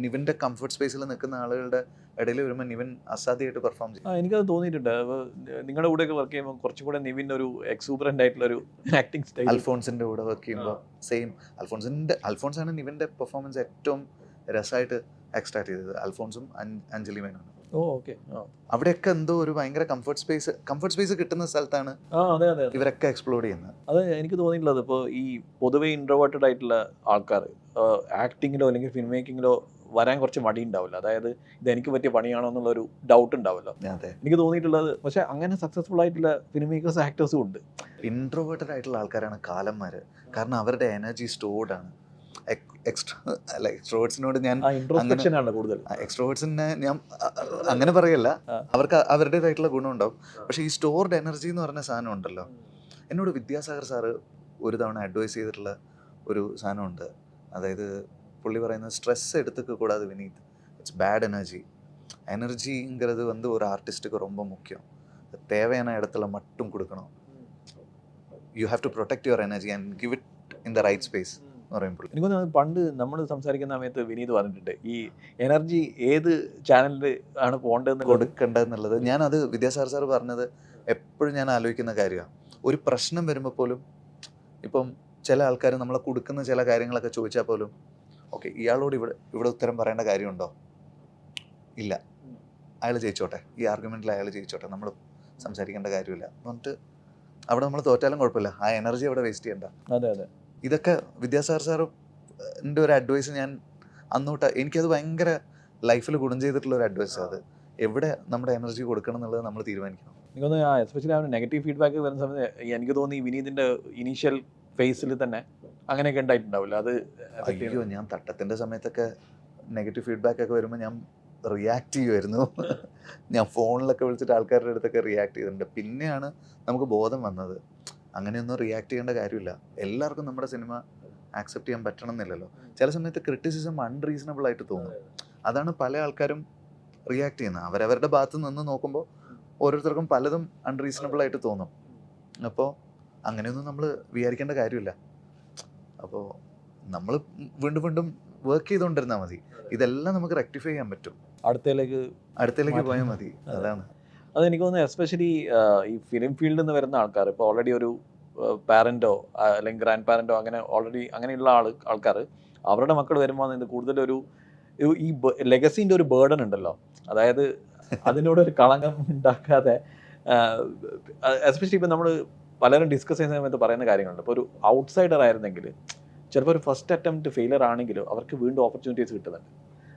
നിവിൻ്റെ കംഫർട്ട് സ്പേസിൽ നിൽക്കുന്ന ആളുകളുടെ ഇടയിൽ വരുമ്പോൾ നിവിൻ അസാധ്യമായിട്ട് പെർഫോം ചെയ്യും. എനിക്കത് തോന്നിയിട്ടുണ്ട്. നിങ്ങളുടെ കൂടെയൊക്കെ വർക്ക് ചെയ്യുമ്പോൾ കുറച്ചും കൂടെ നിവിൻ ഒരു എക്സൂബറൻ്റ് ആയിട്ടുള്ളൊരു ആക്ടിങ് സ്റ്റൈൽ. അൽഫോൺസിൻ്റെ കൂടെ വർക്ക് ചെയ്യുമ്പോൾ സെയിം. അൽഫോൺസാണ് നിവിൻ്റെ പെർഫോമൻസ് ഏറ്റവും രസമായിട്ട് എക്സ്ട്രാക്ട് ചെയ്തത്. അൽഫോൺസും അഞ്ജലി മേനോനും. അവിടെയൊക്കെ എന്തോ ഒരു ഭയങ്കര കംഫർട്ട് സ്പേസ് കിട്ടുന്ന സ്ഥലത്താണ് ഇവരൊക്കെ എക്സ്പ്ലോർ ചെയ്യുന്നത്. അത് എനിക്ക് തോന്നിയിട്ടുള്ളത് ഇപ്പോൾ ഈ പൊതുവെ ഇൻട്രോവേർട്ടഡ് ആയിട്ടുള്ള ആൾക്കാർ ആക്ടിങ്ങിലോ അല്ലെങ്കിൽ ഫിലിം മേക്കിങ്ങിലോ വരാൻ കുറച്ച് മടി ഉണ്ടാവില്ല. അതായത് ഇത് എനിക്ക് പറ്റിയ പണിയാണോ എന്നുള്ളൊരു ഡൗട്ട് ഉണ്ടാവല്ലോ. എനിക്ക് തോന്നിയിട്ടുള്ളത്. പക്ഷെ അങ്ങനെ സക്സസ്ഫുൾ ആയിട്ടുള്ള ഫിലിം മേക്കേഴ്സ് ആക്ടേഴ്സും ഉണ്ട്. ഇൻട്രോവേർട്ടഡ് ആയിട്ടുള്ള ആൾക്കാരാണ് കാലന്മാർ. കാരണം അവരുടെ എനർജി സ്റ്റോർഡ് ആണ്. എക്സ്ട്രോവേർട്സിനോട് ഞാൻ എക്സ്ട്രോവേർട്സിനെ ഞാൻ അങ്ങനെ പറയല്ല, അവർക്ക് അവരുടേതായിട്ടുള്ള ഗുണം ഉണ്ടാവും. പക്ഷെ ഈ സ്റ്റോർഡ് എനർജി എന്ന് പറഞ്ഞ സാധനം ഉണ്ടല്ലോ, എന്നോട് വിദ്യാസാഗർ സാറ് ഒരു തവണ അഡ്വൈസ് ചെയ്തിട്ടുള്ള ഒരു സാധനമുണ്ട്. അതായത് പുള്ളി പറയുന്നത് സ്ട്രെസ് എടുத்துக்க கூடாது வினீத், இட்ஸ் பேட் எனர்ஜிங்கிறது வந்து ஒரு ஆர்டிஸ்ட்டுக்கு ரொம்ப முக்கியம். தேவையான இடத்துல மட்டும் கொடுக்கணும். You have to protect your energy and give it in the right space എന്ന് പറയുമ്പോൾ എനിക്കൊന്ന് പണ്ട് നമ്മൾ സംസാരിക്കുന്ന സമയത്ത് വിനീത് പറഞ്ഞിട്ടുണ്ട് ഈ എനർജി ഏത് ചാനലിൽ ആണ് പോകേണ്ടതെന്ന് കൊടുക്കേണ്ടതെന്നുള്ളത്. ഞാനത് വിദ്യാസാഗർ സാർ പറഞ്ഞത് എപ്പോഴും ഞാൻ ആലോചിക്കുന്ന കാര്യമാണ്. ഒരു പ്രശ്നം വരുമ്പോൾ പോലും ഇപ്പം ചില ആൾക്കാർ നമ്മളെ കൊടുക്കുന്ന ചില കാര്യങ്ങളൊക്കെ ചോദിച്ചാൽ പോലും ഓക്കെ ഇയാളോട് ഇവിടെ ഉത്തരം പറയേണ്ട കാര്യമുണ്ടോ? ഇല്ല, അയാൾ ജയിച്ചോട്ടെ, ഈ ആർഗ്യുമെൻറ്റിൽ അയാൾ ജയിച്ചോട്ടെ, നമ്മൾ സംസാരിക്കേണ്ട കാര്യമില്ല എന്നിട്ട് അവിടെ നമ്മൾ തോറ്റാലും കുഴപ്പമില്ല, ആ എനർജി അവിടെ വേസ്റ്റ് ചെയ്യണ്ട. അതെ. ഇതൊക്കെ വിദ്യാസാഗർ സാറിൻ്റെ ഒരു അഡ്വൈസ് ഞാൻ അന്നോട്ട് എനിക്കത് ഭയങ്കര ലൈഫിൽ ഗുണം ചെയ്തിട്ടുള്ള ഒരു അഡ്വൈസ്. അത് എവിടെ നമ്മുടെ എനർജി കൊടുക്കണം എന്നുള്ളത് നമ്മൾ തീരുമാനിക്കണം. എനിക്കൊന്ന് എസ്പെഷ്യലി അവന് നെഗറ്റീവ് ഫീഡ്ബാക്ക് വരുന്ന സമയത്ത് എനിക്ക് തോന്നി വിനീതിൻ്റെ ഇനീഷ്യൽ ഫേസിൽ തന്നെ അങ്ങനെയൊക്കെ ഉണ്ടായിട്ടുണ്ടാവില്ല. അത് അയ്യോ, ഞാൻ തട്ടത്തിൻ്റെ സമയത്തൊക്കെ നെഗറ്റീവ് ഫീഡ്ബാക്ക് ഒക്കെ വരുമ്പോൾ ഞാൻ റിയാക്ട് ചെയ്യുമായിരുന്നു. ഞാൻ ഫോണിലൊക്കെ വിളിച്ചിട്ട് ആൾക്കാരുടെ അടുത്തൊക്കെ റിയാക്ട് ചെയ്തിട്ടുണ്ട്. പിന്നെയാണ് നമുക്ക് ബോധം വന്നത് അങ്ങനെയൊന്നും റിയാക്ട് ചെയ്യേണ്ട കാര്യമില്ല. എല്ലാവർക്കും നമ്മുടെ സിനിമ ആക്സെപ്റ്റ് ചെയ്യാൻ പറ്റണം എന്നില്ലല്ലോ. ചില സമയത്ത് ക്രിറ്റിസിസം അൺറീസണബിൾ ആയിട്ട് തോന്നും. അതാണ് പല ആൾക്കാരും റിയാക്ട് ചെയ്യുന്നത്. അവരവരുടെ ഭാഗത്ത് നിന്ന് നോക്കുമ്പോൾ ഓരോരുത്തർക്കും പലതും അൺറീസണബിൾ ആയിട്ട് തോന്നും. അപ്പോൾ അങ്ങനെയൊന്നും നമ്മൾ വിചാരിക്കേണ്ട കാര്യമില്ല. അപ്പോൾ നമ്മൾ വീണ്ടും വർക്ക് ചെയ്തുകൊണ്ടിരുന്നാൽ മതി. ഇതെല്ലാം നമുക്ക് റെക്ടിഫൈ ചെയ്യാൻ പറ്റും. അടുത്തേക്ക് പോയാൽ മതി. അതാണ് അതെനിക്ക് തോന്നുന്നത്. എസ്പെഷ്യലി ഈ ഫിലിം ഫീൽഡിൽ നിന്ന് വരുന്ന ആൾക്കാർ ഇപ്പോൾ ഓൾറെഡി ഒരു പാരൻറ്റോ അല്ലെങ്കിൽ ഗ്രാൻഡ് പാരൻറ്റോ അങ്ങനെയുള്ള ആൾക്കാർ അവരുടെ മക്കൾ വരുമ്പോൾ ഇത് കൂടുതലൊരു ഈ ലെഗസീൻ്റെ ഒരു ബേർഡൻ ഉണ്ടല്ലോ. അതായത് അതിനോടൊരു കളങ്കം ഉണ്ടാക്കാതെ എസ്പെഷ്യലി ഇപ്പം നമ്മൾ പലരും ഡിസ്കസ് ചെയ്യുന്ന സമയത്ത് പറയുന്ന കാര്യങ്ങളുണ്ട്. ഇപ്പോൾ ഒരു ഔട്ട്സൈഡർ ആയിരുന്നെങ്കിൽ ചിലപ്പോൾ ഒരു ഫസ്റ്റ് അറ്റംപ്റ്റ് ഫെയിലർ ആണെങ്കിലും അവർക്ക് വീണ്ടും ഓപ്പർച്യൂണിറ്റീസ് കിട്ടുന്നുണ്ട്.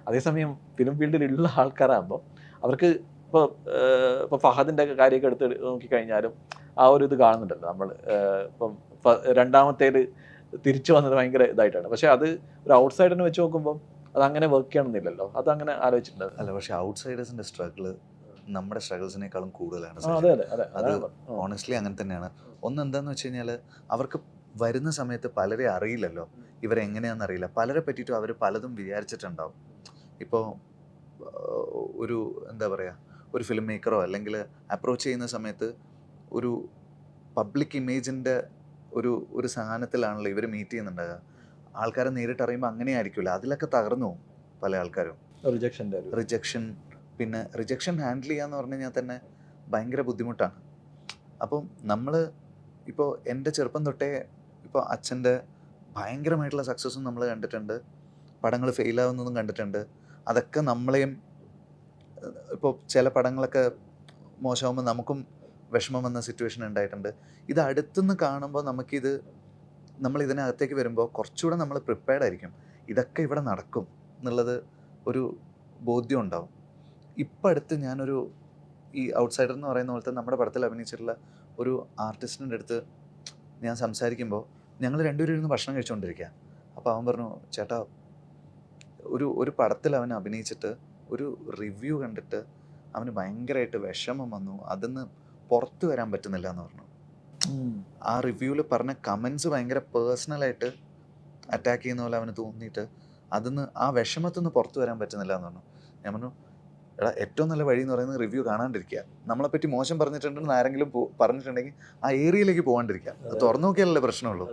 അതേസമയം ഫിലിം ഫീൽഡിലുള്ള ആൾക്കാരാകുമ്പോൾ അവർക്ക് ഇപ്പോൾ ഫഹദിൻ്റെ കാര്യമൊക്കെ എടുത്ത് നോക്കിക്കഴിഞ്ഞാലും ആ ഒരു ഇത് കാണുന്നുണ്ടല്ലോ നമ്മൾ. ഇപ്പം രണ്ടാമത്തേത് തിരിച്ചു വന്നത് ഭയങ്കര ഇതായിട്ടാണ്. പക്ഷെ അത് ഒരു ഔട്ട്സൈഡറിനെ വെച്ച് നോക്കുമ്പോൾ അത് അങ്ങനെ വർക്ക് ചെയ്യണമെന്നില്ലല്ലോ. അതങ്ങനെ ആലോചിച്ചിട്ടുണ്ട്. അല്ല, പക്ഷെ ഔട്ട്സൈഡേഴ്സിൻ്റെ സ്ട്രഗിള് നമ്മുടെ സ്ട്രഗിൾസിനേക്കാളും കൂടുതലാണ്. അതെ അതെ അതെ, അത് ഓണസ്റ്റ്ലി അങ്ങനെ തന്നെയാണ്. ഒന്ന് എന്താണെന്ന് വെച്ച് കഴിഞ്ഞാൽ അവർക്ക് വരുന്ന സമയത്ത് പലരെ അറിയില്ലല്ലോ, ഇവരെങ്ങനെയാണെന്ന് അറിയില്ല. പലരെ പറ്റിയിട്ടും അവർ പലതും വിചാരിച്ചിട്ടുണ്ടാവും. ഇപ്പോൾ ഒരു എന്താ പറയുക, ഒരു ഫിലിം മേക്കറോ അല്ലെങ്കിൽ അപ്രോച്ച് ചെയ്യുന്ന സമയത്ത് ഒരു പബ്ലിക് ഇമേജിൻ്റെ ഒരു സാധനത്തിലാണല്ലോ ഇവർ മീറ്റ് ചെയ്യുന്നുണ്ടാകുക. ആൾക്കാരെ നേരിട്ട് അറിയുമ്പോൾ അങ്ങനെ ആയിരിക്കില്ല, അതിലൊക്കെ തകർന്നു പോകും പല ആൾക്കാരും. റിജക്ഷൻ, പിന്നെ റിജക്ഷൻ ഹാൻഡിൽ ചെയ്യാന്ന് പറഞ്ഞു കഴിഞ്ഞാൽ തന്നെ ഭയങ്കര ബുദ്ധിമുട്ടാണ്. അപ്പം നമ്മൾ ഇപ്പോൾ എൻ്റെ ചെറുപ്പം തൊട്ടേ ഇപ്പോൾ അച്ഛൻ്റെ ഭയങ്കരമായിട്ടുള്ള സക്സസ്സും നമ്മൾ കണ്ടിട്ടുണ്ട്, പടങ്ങൾ ഫെയിലാവുന്നതും കണ്ടിട്ടുണ്ട്. അതൊക്കെ നമ്മളെയും ഇപ്പോൾ ചില പടങ്ങളൊക്കെ മോശമാകുമ്പോൾ നമുക്കും വിഷമം വന്ന സിറ്റുവേഷൻ ഉണ്ടായിട്ടുണ്ട്. ഇത് അടുത്തുനിന്ന് കാണുമ്പോൾ നമ്മൾ ഇതിനകത്തേക്ക് വരുമ്പോൾ കുറച്ചുകൂടെ നമ്മൾ പ്രിപ്പയർഡ് ആയിരിക്കും. ഇതൊക്കെ ഇവിടെ നടക്കും എന്നുള്ളത് ഒരു ബോധ്യം ഉണ്ടാവും. ഇപ്പം അടുത്ത് ഞാനൊരു ഈ ഔട്ട്സൈഡർ എന്ന് പറയുന്ന പോലത്തെ നമ്മുടെ പടത്തിൽ അഭിനയിച്ചിട്ടുള്ള ഒരു ആർട്ടിസ്റ്റിൻ്റെ അടുത്ത് ഞാൻ സംസാരിക്കുമ്പോൾ ഞങ്ങൾ രണ്ടുപേരും ഇരുന്ന് ഭക്ഷണം കഴിച്ചുകൊണ്ടിരിക്കുക. അപ്പോൾ അവൻ പറഞ്ഞു, ചേട്ടാ ഒരു പടത്തിൽ അവൻ അഭിനയിച്ചിട്ട് ഒരു റിവ്യൂ കണ്ടിട്ട് അവന് ഭയങ്കരമായിട്ട് വിഷമം വന്നു, അതിന്ന് പുറത്ത് വരാൻ പറ്റുന്നില്ല എന്ന് പറഞ്ഞു. ആ റിവ്യൂവിൽ പറഞ്ഞ കമൻസ് ഭയങ്കര പേഴ്സണലായിട്ട് അറ്റാക്ക് ചെയ്യുന്ന പോലെ അവന് തോന്നിയിട്ട് അതിന്ന് ആ വിഷമത്തിൽ നിന്ന് പുറത്ത് വരാൻ പറ്റുന്നില്ല എന്ന് പറഞ്ഞു. ഞാൻ പറഞ്ഞു, എടാ ഏറ്റവും നല്ല വഴി എന്ന് പറയുന്നത് റിവ്യൂ കാണാണ്ടിരിക്കുക. നമ്മളെപ്പറ്റി മോശം പറഞ്ഞിട്ടുണ്ടെന്ന് ആരെങ്കിലും പറഞ്ഞിട്ടുണ്ടെങ്കിൽ ആ ഏരിയയിലേക്ക് പോകാണ്ടിരിക്കുക. അത് തുറന്നു നോക്കിയാലല്ലേ പ്രശ്നമുള്ളൂ.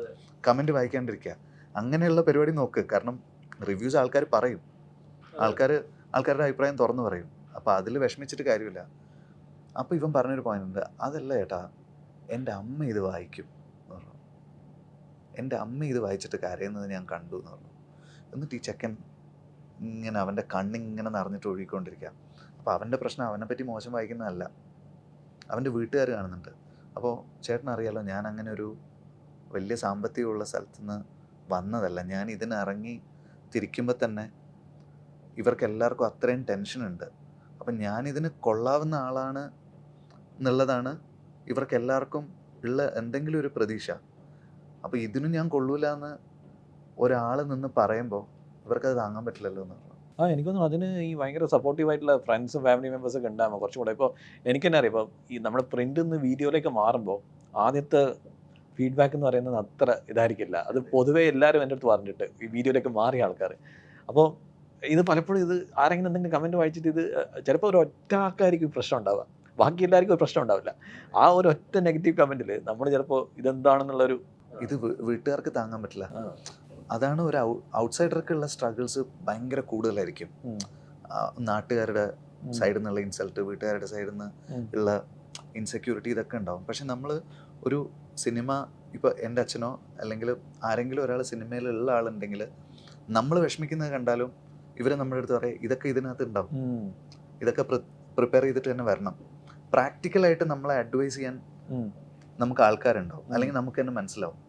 കമൻറ്റ് വായിക്കാണ്ടിരിക്കുക, അങ്ങനെയുള്ള പരിപാടി നോക്ക്. കാരണം റിവ്യൂസ് ആൾക്കാർ പറയും, ആൾക്കാരുടെ അഭിപ്രായം തുറന്നു പറയും. അപ്പോൾ അതിൽ വിഷമിച്ചിട്ട് കാര്യമില്ല. അപ്പോൾ ഇവൻ പറഞ്ഞൊരു പോയിന്റ് ഉണ്ട്, അതല്ല ചേട്ടാ എൻ്റെ അമ്മ ഇത് വായിക്കും എന്ന് പറഞ്ഞു. എൻ്റെ അമ്മ ഇത് വായിച്ചിട്ട് കരയുന്നത് ഞാൻ കണ്ടു എന്ന് പറഞ്ഞു. എന്നിട്ട് ഈ ചെക്കൻ ഇങ്ങനെ അവൻ്റെ കണ്ണിങ്ങനെ നിറഞ്ഞിട്ട് ഒഴുകിക്കൊണ്ടിരിക്കുക. അപ്പോൾ അവൻ്റെ പ്രശ്നം അവനെ പറ്റി മോശം വായിക്കുന്നതല്ല, അവൻ്റെ വീട്ടുകാർ കാണുന്നുണ്ട്. അപ്പോൾ ചേട്ടനറിയാലോ, ഞാൻ അങ്ങനെ ഒരു വലിയ സാമ്പത്തികമുള്ള സ്ഥലത്തുനിന്ന് വന്നതല്ല. ഞാൻ ഇതിനിറങ്ങി തിരിക്കുമ്പോൾ തന്നെ ഇവർക്കെല്ലാവർക്കും അത്രയും ടെൻഷനുണ്ട്. അപ്പം ഞാനിതിന് കൊള്ളാവുന്ന ആളാണ് എന്നുള്ളതാണ് ഇവർക്കെല്ലാവർക്കും ഉള്ള എന്തെങ്കിലും ഒരു പ്രതീക്ഷ. അപ്പോൾ ഇതിനും ഞാൻ കൊള്ളൂല എന്ന് ഒരാൾ നിന്ന് പറയുമ്പോൾ ഇവർക്കത് താങ്ങാൻ പറ്റില്ലല്ലോ എന്ന് പറഞ്ഞു. എനിക്ക് തോന്നുന്നു അതിന് ഈ ഭയങ്കര സപ്പോർട്ടീവായിട്ടുള്ള ഫ്രണ്ട്സും ഫാമിലി മെമ്പേഴ്സൊക്കെ ഉണ്ടാകുമ്പോൾ കുറച്ചും കൂടെ. ഇപ്പോൾ എനിക്ക് തന്നെ അറിയാം, ഇപ്പോൾ ഈ നമ്മുടെ പ്രിൻ്റിൽ നിന്ന് വീഡിയോയിലേക്ക് മാറുമ്പോൾ ആദ്യത്തെ ഫീഡ്ബാക്ക് എന്ന് പറയുന്നത് അത്ര ഇതായിരിക്കില്ല. അത് പൊതുവേ എല്ലാവരും എൻ്റെ അടുത്ത് പറഞ്ഞിട്ട് ഈ വീഡിയോയിലേക്ക് മാറിയ ആൾക്കാർ. അപ്പോൾ ഇത് പലപ്പോഴും ഇത് ആരെങ്കിലും എന്തെങ്കിലും കമൻറ്റ് വായിച്ചിട്ട് ഇത് ചിലപ്പോൾ ഒരു ഒറ്റ ആൾക്കായിരിക്കും പ്രശ്നം ഉണ്ടാവുക, ബാക്കി എല്ലാവർക്കും ഒരു പ്രശ്നം ഉണ്ടാവില്ല. ആ ഒരു ഒറ്റ നെഗറ്റീവ് കമൻറ്റിൽ നമ്മൾ ചിലപ്പോൾ ഇതെന്താണെന്നുള്ളൊരു ഇത് വീട്ടുകാർക്ക് താങ്ങാൻ പറ്റില്ല. അതാണ് ഒരു ഔട്ട്സൈഡർക്കുള്ള സ്ട്രഗിൾസ് ഭയങ്കര കൂടുതലായിരിക്കും. നാട്ടുകാരുടെ സൈഡിൽ നിന്നുള്ള ഇൻസൾട്ട്, വീട്ടുകാരുടെ സൈഡിൽ നിന്ന് ഉള്ള ഇൻസെക്യൂരിറ്റി, ഇതൊക്കെ ഉണ്ടാവും. പക്ഷെ നമ്മൾ ഒരു സിനിമ, ഇപ്പോൾ എൻ്റെ അച്ഛനോ അല്ലെങ്കിൽ ആരെങ്കിലും ഒരാൾ സിനിമയിലുള്ള ആളുണ്ടെങ്കിൽ നമ്മൾ വിഷമിക്കുന്നത് കണ്ടാലും ഇവർ നമ്മുടെ അടുത്ത് പറയും ഇതൊക്കെ ഇതിനകത്ത് ഉണ്ടാവും, ഇതൊക്കെ പ്രിപ്പയർ ചെയ്തിട്ട് തന്നെ വരണം. പ്രാക്ടിക്കലായിട്ട് നമ്മളെ അഡ്വൈസ് ചെയ്യാൻ നമുക്ക് ആൾക്കാരുണ്ടാവും, അല്ലെങ്കിൽ നമുക്ക് തന്നെ മനസ്സിലാവും.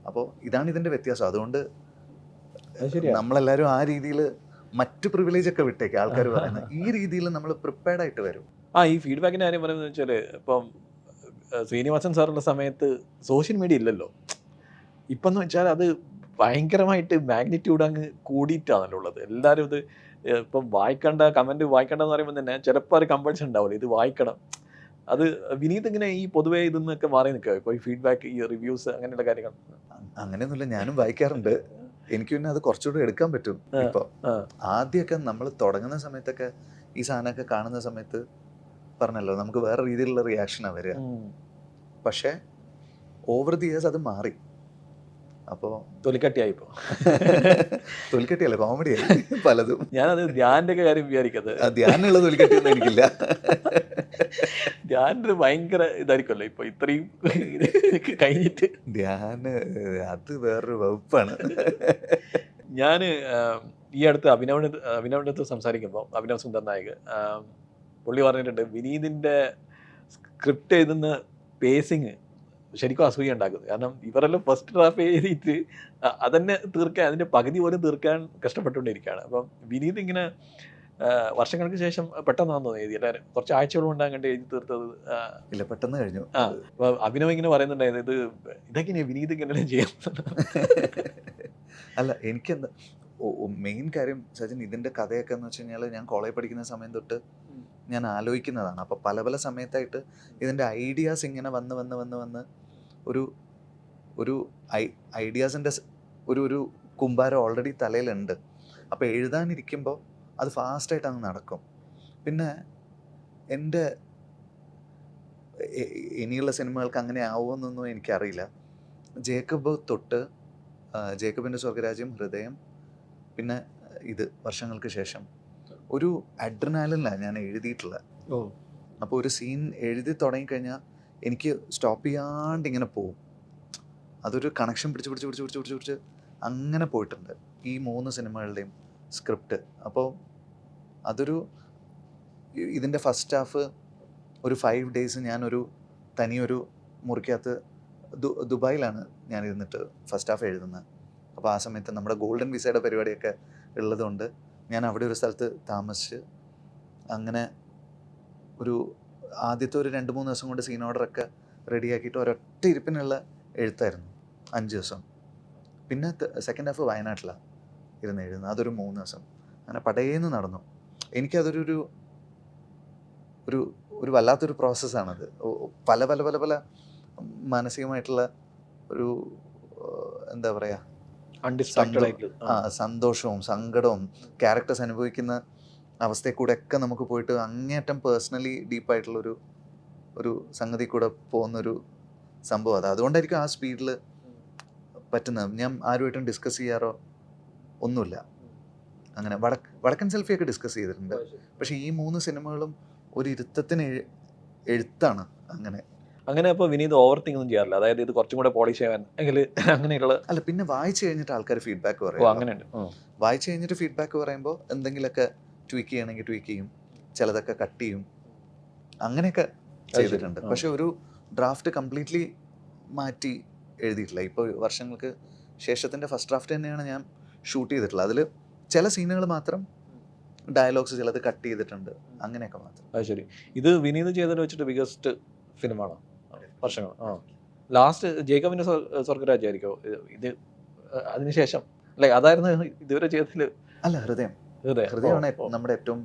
അപ്പോൾ ഇതാണ് ഇതിൻ്റെ വ്യത്യാസം. അതുകൊണ്ട് നമ്മളെല്ലാവരും ആ രീതിയിൽ മറ്റു പ്രിവിലേജ് ഒക്കെ വിട്ടേക്ക് ആൾക്കാർ പറയുന്നത്, ഈ രീതിയിൽ നമ്മൾ പ്രിപ്പയർഡ് ആയിട്ട് വരും. ഈ ഫീഡ്ബാക്കിൻ്റെ കാര്യം പറയുന്നത് വെച്ചാൽ, ഇപ്പം ശ്രീനിവാസൻ സാറുള്ള സമയത്ത് സോഷ്യൽ മീഡിയ ഇല്ലല്ലോ. ഇപ്പം എന്ന് വെച്ചാൽ അത് ഭയങ്കരമായിട്ട് മാഗ്നിറ്റ്യൂഡ് അങ്ങ് കൂടിയിട്ടാണല്ലോ ഉള്ളത്. എല്ലാവരും ഇത് ഇപ്പം കമൻറ്റ് വായിക്കേണ്ടെന്ന് പറയുമ്പോൾ തന്നെ ചിലപ്പോൾ ഒരു കമ്പൾഷൻ ഉണ്ടാവില്ല, ഇത് വായിക്കണം. അത് വിനീത് ഇങ്ങനെ ഈ പൊതുവേ ഇതെന്നൊക്കെ മാറി നിൽക്കുക ഇപ്പോൾ ഈ ഫീഡ്ബാക്ക്, ഈ റിവ്യൂസ്, അങ്ങനെയുള്ള കാര്യങ്ങൾ? അങ്ങനെയൊന്നുമില്ല, ഞാനും വായിക്കാറുണ്ട്. എനിക്ക് പിന്നെ അത് കുറച്ചുകൂടെ എടുക്കാൻ പറ്റും. ഇപ്പോൾ ആദ്യമൊക്കെ നമ്മൾ തുടങ്ങുന്ന സമയത്തൊക്കെ ഈ സാധനമൊക്കെ കാണുന്ന സമയത്ത് പറഞ്ഞല്ലോ നമുക്ക് വേറെ രീതിയിലുള്ള റിയാക്ഷനാണ് വരിക. പക്ഷേ ഓവർ ദി ഇയേഴ്സ് അത് മാറി. അപ്പോൾ തൊലിക്കട്ടിയായിപ്പോ തൊലിക്കട്ടിയല്ല, കോമഡിയായി പലതും. ഞാനത് ധ്യാൻ്റെ ഒക്കെ കാര്യം വിചാരിക്കുന്നത്, ധ്യാനുള്ള തൊലിക്കട്ടിയൊന്നും എനിക്കില്ല. ധ്യാന് ഭയങ്കര ഇതായിരിക്കുമല്ലോ ഇപ്പോൾ ഇത്രയും കഴിഞ്ഞിട്ട്. ധ്യാന് അത് വേറൊരു വകുപ്പാണ്. ഞാൻ ഈ അടുത്ത് അഭിനവിൻ്റെ അടുത്ത് സംസാരിക്കുമ്പോൾ അഭിനവ് സുന്ദർ നായക് പുള്ളി പറഞ്ഞിട്ടുണ്ട്, വിനീതിൻ്റെ സ്ക്രിപ്റ്റ് എഴുതുന്ന പേസിങ് ശരിക്കും അസൂയ ഉണ്ടാക്കുന്നത്. കാരണം ഇവരെല്ലാം ഫസ്റ്റ് ഡ്രാഫ്റ്റ് എഴുതിയിട്ട് അതന്നെ തീർക്കാൻ, അതിൻ്റെ പകുതി പോലും തീർക്കാൻ കഷ്ടപ്പെട്ടുകൊണ്ടിരിക്കുകയാണ്. അപ്പം വിനീത് ഇങ്ങനെ വർഷങ്ങൾക്ക് ശേഷം പെട്ടെന്നാണെന്ന് തോന്നി എഴുതി, എല്ലാവരും കുറച്ച് ആഴ്ചകൾ കൊണ്ടാണ് കണ്ട് എഴുതി തീർത്തത്. ഇല്ല, പെട്ടെന്ന് കഴിഞ്ഞു. അപ്പോൾ അഭിനവ് ഇങ്ങനെ പറയുന്നുണ്ടായത് ഇതൊക്കെ വിനീത് ഇങ്ങനെ ചെയ്യാം. അല്ല, എനിക്കെന്താ മെയിൻ കാര്യം സച്ചിൻ, ഇതിൻ്റെ കഥയൊക്കെ എന്ന് വെച്ച് കഴിഞ്ഞാൽ ഞാൻ കോളേജ് പഠിക്കുന്ന സമയം തൊട്ട് ഞാൻ ആലോചിക്കുന്നതാണ്. അപ്പോൾ പല പല സമയത്തായിട്ട് ഇതിൻ്റെ ഐഡിയാസ് ഇങ്ങനെ വന്ന് വന്ന് വന്ന് വന്ന് ഒരു ഒരു ഐഡിയാസിൻ്റെ ഒരു കുമ്പാരം ഓൾറെഡി തലയിലുണ്ട്. അപ്പോൾ എഴുതാനിരിക്കുമ്പോൾ അത് ഫാസ്റ്റായിട്ട് അങ്ങ് നടക്കും. പിന്നെ എൻ്റെ ഇനിയുള്ള സിനിമകൾക്ക് അങ്ങനെ ആവുമെന്നൊന്നും എനിക്കറിയില്ല. ജേക്കബ് തൊട്ട് ജേക്കബിൻ്റെ സ്വർഗരാജ്യം, ഹൃദയം, പിന്നെ ഇത് വർഷങ്ങൾക്ക് ശേഷം ഒരു അഡ്രിനാലിനിലാണ് ഞാൻ എഴുതിയിട്ടുള്ളത്. അപ്പോൾ ഒരു സീൻ എഴുതി തുടങ്ങിക്കഴിഞ്ഞാൽ എനിക്ക് സ്റ്റോപ്പ് ചെയ്യാണ്ട് ഇങ്ങനെ പോവും. അതൊരു കണക്ഷൻ പിടിച്ച് അങ്ങനെ പോയിട്ടുണ്ട് ഈ 3 സിനിമകളുടെയും സ്ക്രിപ്റ്റ്. അപ്പോൾ അതൊരു ഇതിൻ്റെ ഫസ്റ്റ് ഹാഫ് ഒരു 5 days ഞാനൊരു തനിയൊരു മുറിക്കകത്ത് ദുബായിലാണ് ഞാൻ ഇരുന്നിട്ട് ഫസ്റ്റ് ഹാഫ് എഴുതുന്നത്. അപ്പോൾ ആ സമയത്ത് നമ്മുടെ ഗോൾഡൻ വിസയുടെ പരിപാടിയൊക്കെ ഉള്ളതുകൊണ്ട് ഞാൻ അവിടെ ഒരു സ്ഥലത്ത് താമസിച്ച് അങ്ങനെ ഒരു ആദ്യത്തെ ഒരു 2-3 ദിവസം കൊണ്ട് സീൻ ഓർഡറൊക്കെ റെഡിയാക്കിയിട്ട് ഒരൊറ്റ ഇരിപ്പിനുള്ള എഴുത്തായിരുന്നു 5 ദിവസം. പിന്നെ സെക്കൻഡ് ഹാഫ് വയനാട്ടിലാണ് ഇരുന്ന് എഴുതുന്നത്, അതൊരു 3 ദിവസം. അങ്ങനെ പടയേന്ന് നടന്നു. എനിക്കതൊരു ഒരു ഒരു വല്ലാത്തൊരു പ്രോസസ്സാണത്. പല പല പല പല മാനസികമായിട്ടുള്ള ഒരു എന്താ പറയുക, സന്തോഷവും സങ്കടവും ക്യാരക്ടേഴ്സ് അനുഭവിക്കുന്ന അവസ്ഥയിൽ കൂടെ ഒക്കെ നമുക്ക് പോയിട്ട് അങ്ങേയറ്റം പേഴ്സണലി ഡീപ്പായിട്ടുള്ളൊരു സംഗതി കൂടെ പോകുന്നൊരു സംഭവം അത്. അതുകൊണ്ടായിരിക്കും ആ സ്പീഡിൽ പറ്റുന്നത്. ഞാൻ ആരുമായിട്ടും ഡിസ്കസ് ചെയ്യാറോ ഒന്നുമില്ല. അങ്ങനെ വടക്കൻ സെൽഫിയൊക്കെ ഡിസ്കസ് ചെയ്തിട്ടുണ്ട്. പക്ഷേ ഈ 3 സിനിമകളും ഒരു ഇരുത്തത്തിന് എഴുത്താണ്. അങ്ങനെ അപ്പോൾ വിനീത് ഓവർ തിങ്ക് ഒന്നും ചെയ്യാറില്ല, അതായത് ഇത് കുറച്ചും കൂടെ പോളിഷ് ചെയ്യാൻ എങ്കിൽ അങ്ങനെയുള്ള അല്ല. പിന്നെ വായിച്ചു കഴിഞ്ഞിട്ട് ആൾക്കാർ ഫീഡ്ബാക്ക് പറയും. അങ്ങനെയുണ്ട്. വായിച്ചു കഴിഞ്ഞിട്ട് ഫീഡ്ബാക്ക് പറയുമ്പോൾ എന്തെങ്കിലുമൊക്കെ ട്വീക്ക് ചെയ്യണമെങ്കിൽ ട്വീക്ക് ചെയ്യും, ചിലതൊക്കെ കട്ട് ചെയ്യും, അങ്ങനെയൊക്കെ ചെയ്തിട്ടുണ്ട്. പക്ഷെ ഒരു ഡ്രാഫ്റ്റ് കംപ്ലീറ്റ്ലി മാറ്റി എഴുതിയിട്ടില്ല. ഇപ്പോൾ വർഷങ്ങൾക്ക് ശേഷത്തിൻ്റെ ഫസ്റ്റ് ഡ്രാഫ്റ്റ് തന്നെയാണ് ഞാൻ ഷൂട്ട് ചെയ്തിട്ടുള്ളത്. അതിൽ ചില സീനുകൾ മാത്രം ഡയലോഗ്സ് ചിലത് കട്ട് ചെയ്തിട്ടുണ്ട്, അങ്ങനെയൊക്കെ മാത്രം. അത് ശരി. ഇത് വിനീത് ചെയ്തതിൽ വെച്ചിട്ട് ബിഗസ്റ്റ് ഫിലിമാണോ വർഷങ്ങൾ? ലാസ്റ്റ് ജേക്കബിൻ്റെ സ്വർഗരാജ്യമായിരിക്കോ ഇത്? അതിനുശേഷം അല്ലെ, അതായിരുന്നു ഇതുവരെ ചെയ്തതിൽ? അല്ല, ഹൃദയമാണ് നമ്മുടെ ഏറ്റവും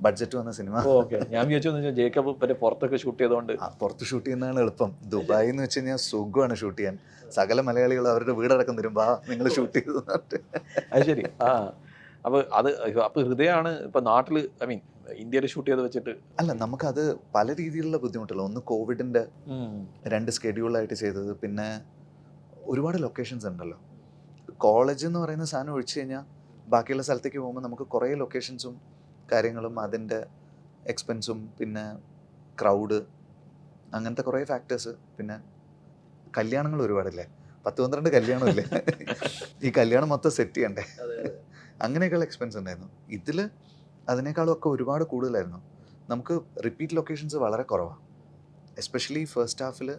ബഡ്ജറ്റ് വന്ന സിനിമ. ഓക്കെ, ഞാൻ വിചാരിച്ചു ജേക്കബ് പുറത്തൊക്കെ ഷൂട്ട് ചെയ്തതുകൊണ്ട്. പുറത്ത് ഷൂട്ട് ചെയ്യുന്നതാണ് എളുപ്പം. ദുബായ് എന്ന് വെച്ച് കഴിഞ്ഞാൽ സുഖമാണ് ഷൂട്ട് ചെയ്യാൻ. സകല മലയാളികൾ അവരുടെ വീടടക്കം തരും, നിങ്ങൾ ഷൂട്ട് ചെയ്തു. അത് ശരി. അപ്പോൾ ഹൃദയമാണ് ഇപ്പൊ നാട്ടിൽ, ഐ മീൻ ഇന്ത്യയിൽ ഷൂട്ട് ചെയ്ത് വെച്ചിട്ട്? അല്ല, നമുക്കത് പല രീതിയിലുള്ള ബുദ്ധിമുട്ടുള്ള. ഒന്ന് കോവിഡിന്റെ 2 സ്കെഡ്യൂളായിട്ട് ചെയ്തത്, പിന്നെ ഒരുപാട് ലൊക്കേഷൻസ് ഉണ്ടല്ലോ. കോളേജ് എന്ന് പറയുന്ന സാധനം ഒഴിച്ചു കഴിഞ്ഞാൽ ബാക്കിയുള്ള സ്ഥലത്തേക്ക് പോകുമ്പോൾ നമുക്ക് കുറേ ലൊക്കേഷൻസും കാര്യങ്ങളും അതിൻ്റെ എക്സ്പെൻസും പിന്നെ ക്രൗഡ്, അങ്ങനത്തെ കുറേ ഫാക്ടേഴ്സ്. പിന്നെ കല്യാണങ്ങൾ ഒരുപാടില്ലേ, 10-12 കല്യാണമില്ലേ, ഈ കല്യാണം മൊത്തം സെറ്റ് ചെയ്യണ്ടേ, അങ്ങനെയൊക്കെയുള്ള എക്സ്പെൻസ് ഉണ്ടായിരുന്നു. ഇതിൽ അതിനേക്കാളും ഒക്കെ ഒരുപാട് കൂടുതലായിരുന്നു. നമുക്ക് റിപ്പീറ്റ് ലൊക്കേഷൻസ് വളരെ കുറവാണ്. എസ്പെഷ്യലി ഫസ്റ്റ് ഹാഫിൽ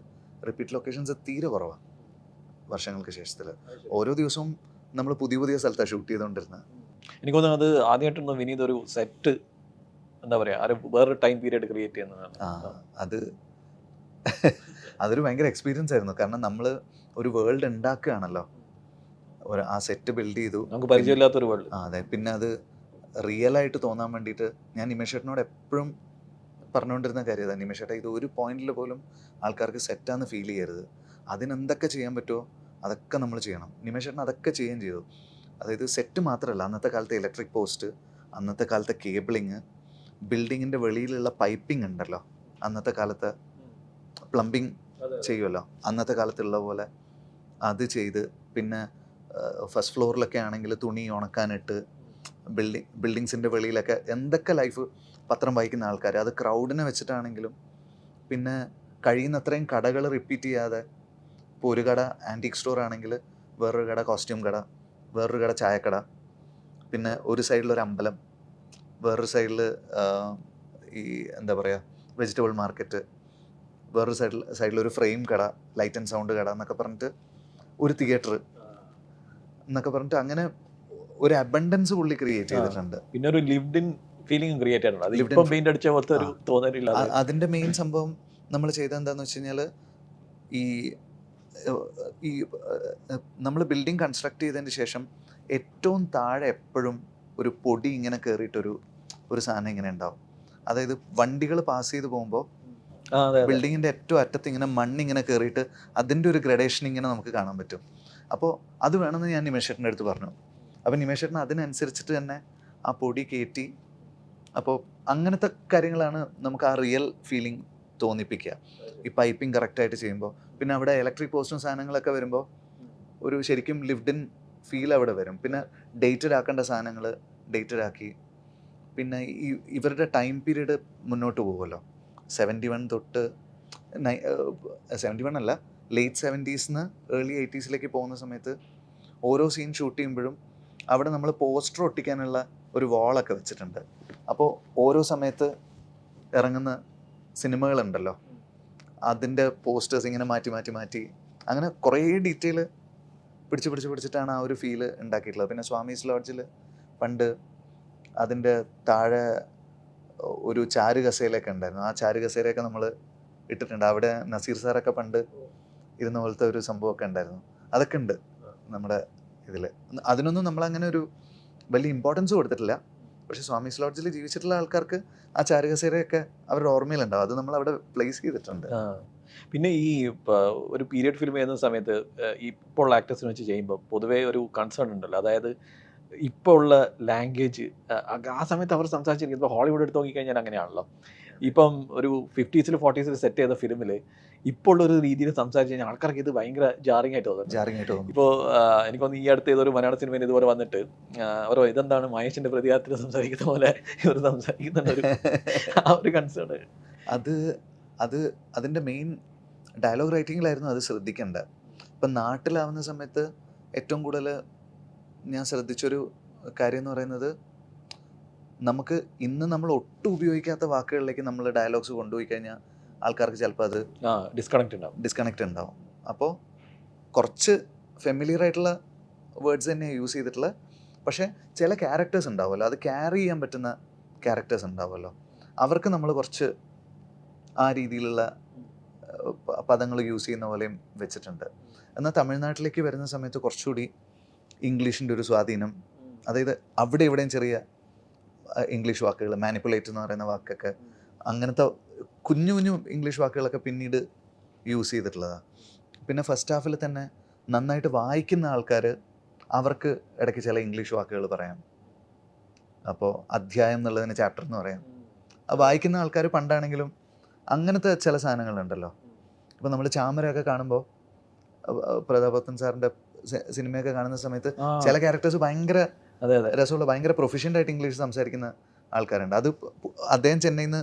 റിപ്പീറ്റ് ലൊക്കേഷൻസ് തീരെ കുറവാണ്. വർഷങ്ങൾക്ക് ശേഷത്തിൽ ഓരോ ദിവസവും നമ്മൾ പുതിയ സ്ഥലത്താണ് ഷൂട്ട് ചെയ്തുകൊണ്ടിരുന്നത്. എനിക്ക് തോന്നുന്നു അത് ആദ്യമായിട്ടൊന്നും വിനീത് ഒരു സെറ്റ് എന്താ പറയുക, വേറൊരു ടൈം പീരീഡ് ക്രിയേറ്റ് ചെയ്യുന്നതാണ്. അതൊരു ഭയങ്കര എക്സ്പീരിയൻസ് ആയിരുന്നു. കാരണം നമ്മൾ ഒരു വേൾഡ് ഉണ്ടാക്കുകയാണല്ലോ, ആ സെറ്റ് ബിൽഡ് ചെയ്തു, നമുക്ക് പരിചയമില്ലാത്തൊരു വേൾഡ്. അതെ. പിന്നെ അത് റിയലായിട്ട് തോന്നാൻ വേണ്ടിയിട്ട് ഞാൻ നിമേഷേട്ടനോട് എപ്പോഴും പറഞ്ഞുകൊണ്ടിരുന്ന കാര്യം അതാണ്. നിമേഷേട്ട, ഇത് ഒരു പോയിന്റിൽ പോലും ആൾക്കാർക്ക് സെറ്റാന്ന് ഫീൽ ചെയ്യരുത്, അതിനെന്തൊക്കെ ചെയ്യാൻ പറ്റുമോ അതൊക്കെ നമ്മൾ ചെയ്യണം. നിമേഷേട്ടൻ അതൊക്കെ ചെയ്യുകയും ചെയ്തു. അതായത് സെറ്റ് മാത്രമല്ല, അന്നത്തെ കാലത്തെ ഇലക്ട്രിക് പോസ്റ്റ്, അന്നത്തെ കാലത്തെ കേബിളിങ്, ബിൽഡിങ്ങിൻ്റെ വെളിയിലുള്ള പൈപ്പിംഗ് ഉണ്ടല്ലോ, അന്നത്തെ കാലത്ത് പ്ലംബിങ് ചെയ്യുമല്ലോ, അന്നത്തെ കാലത്തുള്ള പോലെ അത് ചെയ്ത്, പിന്നെ ഫസ്റ്റ് ഫ്ലോറിലൊക്കെ ആണെങ്കിൽ തുണി ഉണക്കാനിട്ട്, ബിൽഡിങ്സിൻ്റെ വെളിയിലൊക്കെ എന്തൊക്കെ ലൈഫ് പത്രം വായിക്കുന്ന ആൾക്കാർ, അത് ക്രൗഡിനെ വെച്ചിട്ടാണെങ്കിലും, പിന്നെ കഴിയുന്നത്രയും കടകൾ റിപ്പീറ്റ് ചെയ്യാതെ, ഇപ്പോൾ ഒരു കട ആൻറ്റിക് സ്റ്റോർ ആണെങ്കിൽ വേറൊരു കട കോസ്റ്റ്യൂം കട, വേറൊരു കട ചായക്കട, പിന്നെ ഒരു സൈഡിലൊരു അമ്പലം, വേറൊരു സൈഡിൽ ഈ എന്താ പറയുക വെജിറ്റബിൾ മാർക്കറ്റ്, വേറൊരു സൈഡിലൊരു ഫ്രെയിം കട, ലൈറ്റ് ആൻഡ് സൗണ്ട് കട എന്നൊക്കെ പറഞ്ഞിട്ട് ഒരു തിയേറ്റർ എന്നൊക്കെ പറഞ്ഞിട്ട് അങ്ങനെ ഒരു അബണ്ടൻസ് പുള്ളി ക്രിയേറ്റ് ചെയ്തിട്ടുണ്ട്. പിന്നെ ഒരു ലിവ്ഡ് ഇൻ ഫീലിംഗ് ക്രിയേറ്റ് ചെയ്തിട്ടുണ്ട്. അത് ഇപ്പം പെയിന്റ് അടിച്ച പോലത്തെ ഒരു തോന്നലില്ല. അതിന്റെ മെയിൻ സംഭവം നമ്മൾ ചെയ്ത എന്താന്ന് വെച്ച് കഴിഞ്ഞാൽ ഈ നമ്മൾ ബിൽഡിംഗ് കൺസ്ട്രക്ട് ചെയ്തതിന് ശേഷം ഏറ്റവും താഴെ എപ്പോഴും ഒരു പൊടി ഇങ്ങനെ കയറിയിട്ടൊരു സാധനം ഇങ്ങനെ ഉണ്ടാവും. അതായത് വണ്ടികൾ പാസ് ചെയ്ത് പോകുമ്പോൾ ബിൽഡിങ്ങിൻ്റെ ഏറ്റവും അറ്റത്ത് ഇങ്ങനെ മണ്ണിങ്ങനെ കയറിയിട്ട് അതിൻ്റെ ഒരു ഗ്രഡേഷൻ ഇങ്ങനെ നമുക്ക് കാണാൻ പറ്റും. അപ്പോൾ അത് വേണമെന്ന് ഞാൻ നിമേഷേട്ടൻ്റെ അടുത്ത് പറഞ്ഞു. അപ്പോൾ നിമേഷേട്ടൻ അതിനനുസരിച്ചിട്ട് തന്നെ ആ പൊടി കയറ്റി. അപ്പോൾ അങ്ങനത്തെ കാര്യങ്ങളാണ് നമുക്ക് ആ റിയൽ ഫീലിംഗ് തോന്നിപ്പിക്കുക, ഈ പൈപ്പിംഗ് കറക്റ്റായിട്ട് ചെയ്യുമ്പോൾ. പിന്നെ അവിടെ ഇലക്ട്രിക് പോസ്റ്റും സാധനങ്ങളൊക്കെ വരുമ്പോൾ ഒരു ശരിക്കും ലിവ്ഡ് ഇൻ ഫീൽ അവിടെ വരും. പിന്നെ ഡേറ്റഡ് ആക്കേണ്ട സാധനങ്ങൾ ഡേറ്റഡ് ആക്കി. പിന്നെ ഇവരുടെ ടൈം പീരീഡ് മുന്നോട്ട് പോകുമല്ലോ. 71 തൊട്ട് 71 അല്ല, ലേറ്റ് 70s ഏർലി 80s പോകുന്ന സമയത്ത് ഓരോ സീൻ ഷൂട്ട് ചെയ്യുമ്പോഴും അവിടെ നമ്മൾ പോസ്റ്റർ ഒട്ടിക്കാനുള്ള ഒരു വാളൊക്കെ വെച്ചിട്ടുണ്ട്. അപ്പോൾ ഓരോ സമയത്ത് ഇറങ്ങുന്ന സിനിമകളുണ്ടല്ലോ, അതിൻ്റെ പോസ്റ്റേഴ്സ് ഇങ്ങനെ മാറ്റി അങ്ങനെ കുറേ ഡീറ്റെയിൽ പിടിച്ചിട്ടാണ് ആ ഒരു ഫീല് ഉണ്ടാക്കിയിട്ടുള്ളത്. പിന്നെ സ്വാമീസ് ലോഡ്ജിൽ പണ്ട് അതിൻ്റെ താഴെ ഒരു ചാരു കസേരയൊക്കെ ഉണ്ടായിരുന്നു. ആ ചാരു കസേരയൊക്കെ നമ്മൾ ഇട്ടിട്ടുണ്ട്. അവിടെ നസീർ സാറൊക്കെ പണ്ട് ഇരുന്ന പോലത്തെ ഒരു സംഭവമൊക്കെ ഉണ്ടായിരുന്നു. അതൊക്കെ ഉണ്ട് നമ്മുടെ ഇതിൽ. അതിനൊന്നും നമ്മളങ്ങനെ ഒരു വലിയ ഇമ്പോർട്ടൻസ് കൊടുത്തിട്ടില്ല. പക്ഷേ സ്വാമീസ് ലോഡ്ജിൽ ജീവിച്ചിട്ടുള്ള ആൾക്കാർക്ക് ആ ചാരു കസേരയൊക്കെ അവരുടെ ഓർമ്മയിലുണ്ടാവും. അത് നമ്മൾ അവിടെ പ്ലേസ് ചെയ്തിട്ടുണ്ട്. പിന്നെ ഈ ഒരു പീരിയഡ് ഫിലിം ചെയ്യുന്ന സമയത്ത് ഇപ്പോൾ ആക്ടേഴ്സിനെ വെച്ച് ചെയ്യുമ്പോൾ പൊതുവേ ഒരു കൺസേൺ ഉണ്ടല്ലോ. അതായത് ഇപ്പോൾ ഉള്ള ലാംഗ്വേജ് ആ സമയത്ത് അവർ സംസാരിച്ചിരിക്കുന്നത്, ഇപ്പോൾ ഹോളിവുഡ് എടുത്ത് നോക്കിക്കഴിഞ്ഞാൽ അങ്ങനെയാണല്ലോ. ഇപ്പം ഒരു 50s 40s സെറ്റ് ചെയ്ത ഫിലിമിൽ ഇപ്പോൾ ഉള്ള ഒരു രീതിയിൽ സംസാരിച്ച് കഴിഞ്ഞാൽ ആൾക്കാർക്ക് ഇത് ഭയങ്കര ജാറിങ് ആയിട്ട് തോന്നുന്നു. ഇപ്പോൾ എനിക്കൊന്ന് ഈ അടുത്ത് ഏതൊരു മലയാള സിനിമയിൽ ഇതുപോലെ വന്നിട്ട് ഓരോ ഇതെന്താണ് മഹേഷിൻ്റെ പ്രതികാരത്തിൽ സംസാരിക്കുന്ന പോലെ ഇവർ സംസാരിക്കുന്ന ഒരു കൺസേൺ. അതിൻ്റെ മെയിൻ ഡയലോഗ് റൈറ്റിങ്ങിലായിരുന്നു അത് ശ്രദ്ധിക്കേണ്ടത്. ഇപ്പം നാട്ടിലാവുന്ന സമയത്ത് ഏറ്റവും കൂടുതൽ ഞാൻ ശ്രദ്ധിച്ചൊരു കാര്യം എന്ന് പറയുന്നത്, നമുക്ക് ഇന്ന് നമ്മൾ ഒട്ടും ഉപയോഗിക്കാത്ത വാക്കുകളിലേക്ക് നമ്മൾ ഡയലോഗ്സ് കൊണ്ടുപോയി കഴിഞ്ഞാൽ ആൾക്കാർക്ക് ചിലപ്പോൾ അത് ഡിസ്കണക്റ്റ് ഉണ്ടാവും. അപ്പോൾ കുറച്ച് ഫെമിലിയർ ആയിട്ടുള്ള വേർഡ്സ് തന്നെ യൂസ് ചെയ്തിട്ടുള്ള, പക്ഷേ ചില ക്യാരക്ടേഴ്സ് ഉണ്ടാവുമല്ലോ, അത് ക്യാരി ചെയ്യാൻ പറ്റുന്ന ക്യാരക്ടേഴ്സ് ഉണ്ടാവുമല്ലോ, അവർക്ക് നമ്മൾ കുറച്ച് ആ രീതിയിലുള്ള പദങ്ങൾ യൂസ് ചെയ്യുന്ന പോലെയും വെച്ചിട്ടുണ്ട്. എന്നാൽ തമിഴ്നാട്ടിലേക്ക് വരുന്ന സമയത്ത് കുറച്ചുകൂടി ഇംഗ്ലീഷിൻ്റെ ഒരു സ്വാധീനം, അതായത് അവിടെ ഇവിടെയും ചെറിയ ഇംഗ്ലീഷ് വാക്കുകൾ, മാനിപ്പുലേറ്റ് എന്ന് പറയുന്ന വാക്കൊക്കെ, അങ്ങനത്തെ കുഞ്ഞു ഇംഗ്ലീഷ് വാക്കുകളൊക്കെ പിന്നീട് യൂസ് ചെയ്തിട്ടുള്ളതാണ്. പിന്നെ ഫസ്റ്റ് ഹാഫിൽ തന്നെ നന്നായിട്ട് വായിക്കുന്ന ആൾക്കാർ അവർക്ക് ഇടയ്ക്ക് ചില ഇംഗ്ലീഷ് വാക്കുകൾ പറയാം. അപ്പോൾ അധ്യായം എന്നുള്ളതിന് ചാപ്റ്റർ എന്ന് പറയാം. വായിക്കുന്ന ആൾക്കാർ പണ്ടാണെങ്കിലും അങ്ങനത്തെ ചില സാധനങ്ങളുണ്ടല്ലോ. ഇപ്പോൾ നമ്മൾ ചാമരയൊക്കെ കാണുമ്പോൾ പ്രതാപത്തൻ സാറിൻ്റെ സിനിമയൊക്കെ കാണുന്ന സമയത്ത് ചില ക്യാരക്ടേഴ്സ് ഭയങ്കര രസമുള്ള, ഭയങ്കര പ്രൊഫഷ്യൻ്റ് ആയിട്ട് ഇംഗ്ലീഷ് സംസാരിക്കുന്ന ആൾക്കാരുണ്ട്. അത് അദ്ദേഹം ചെന്നൈയിൽ നിന്ന്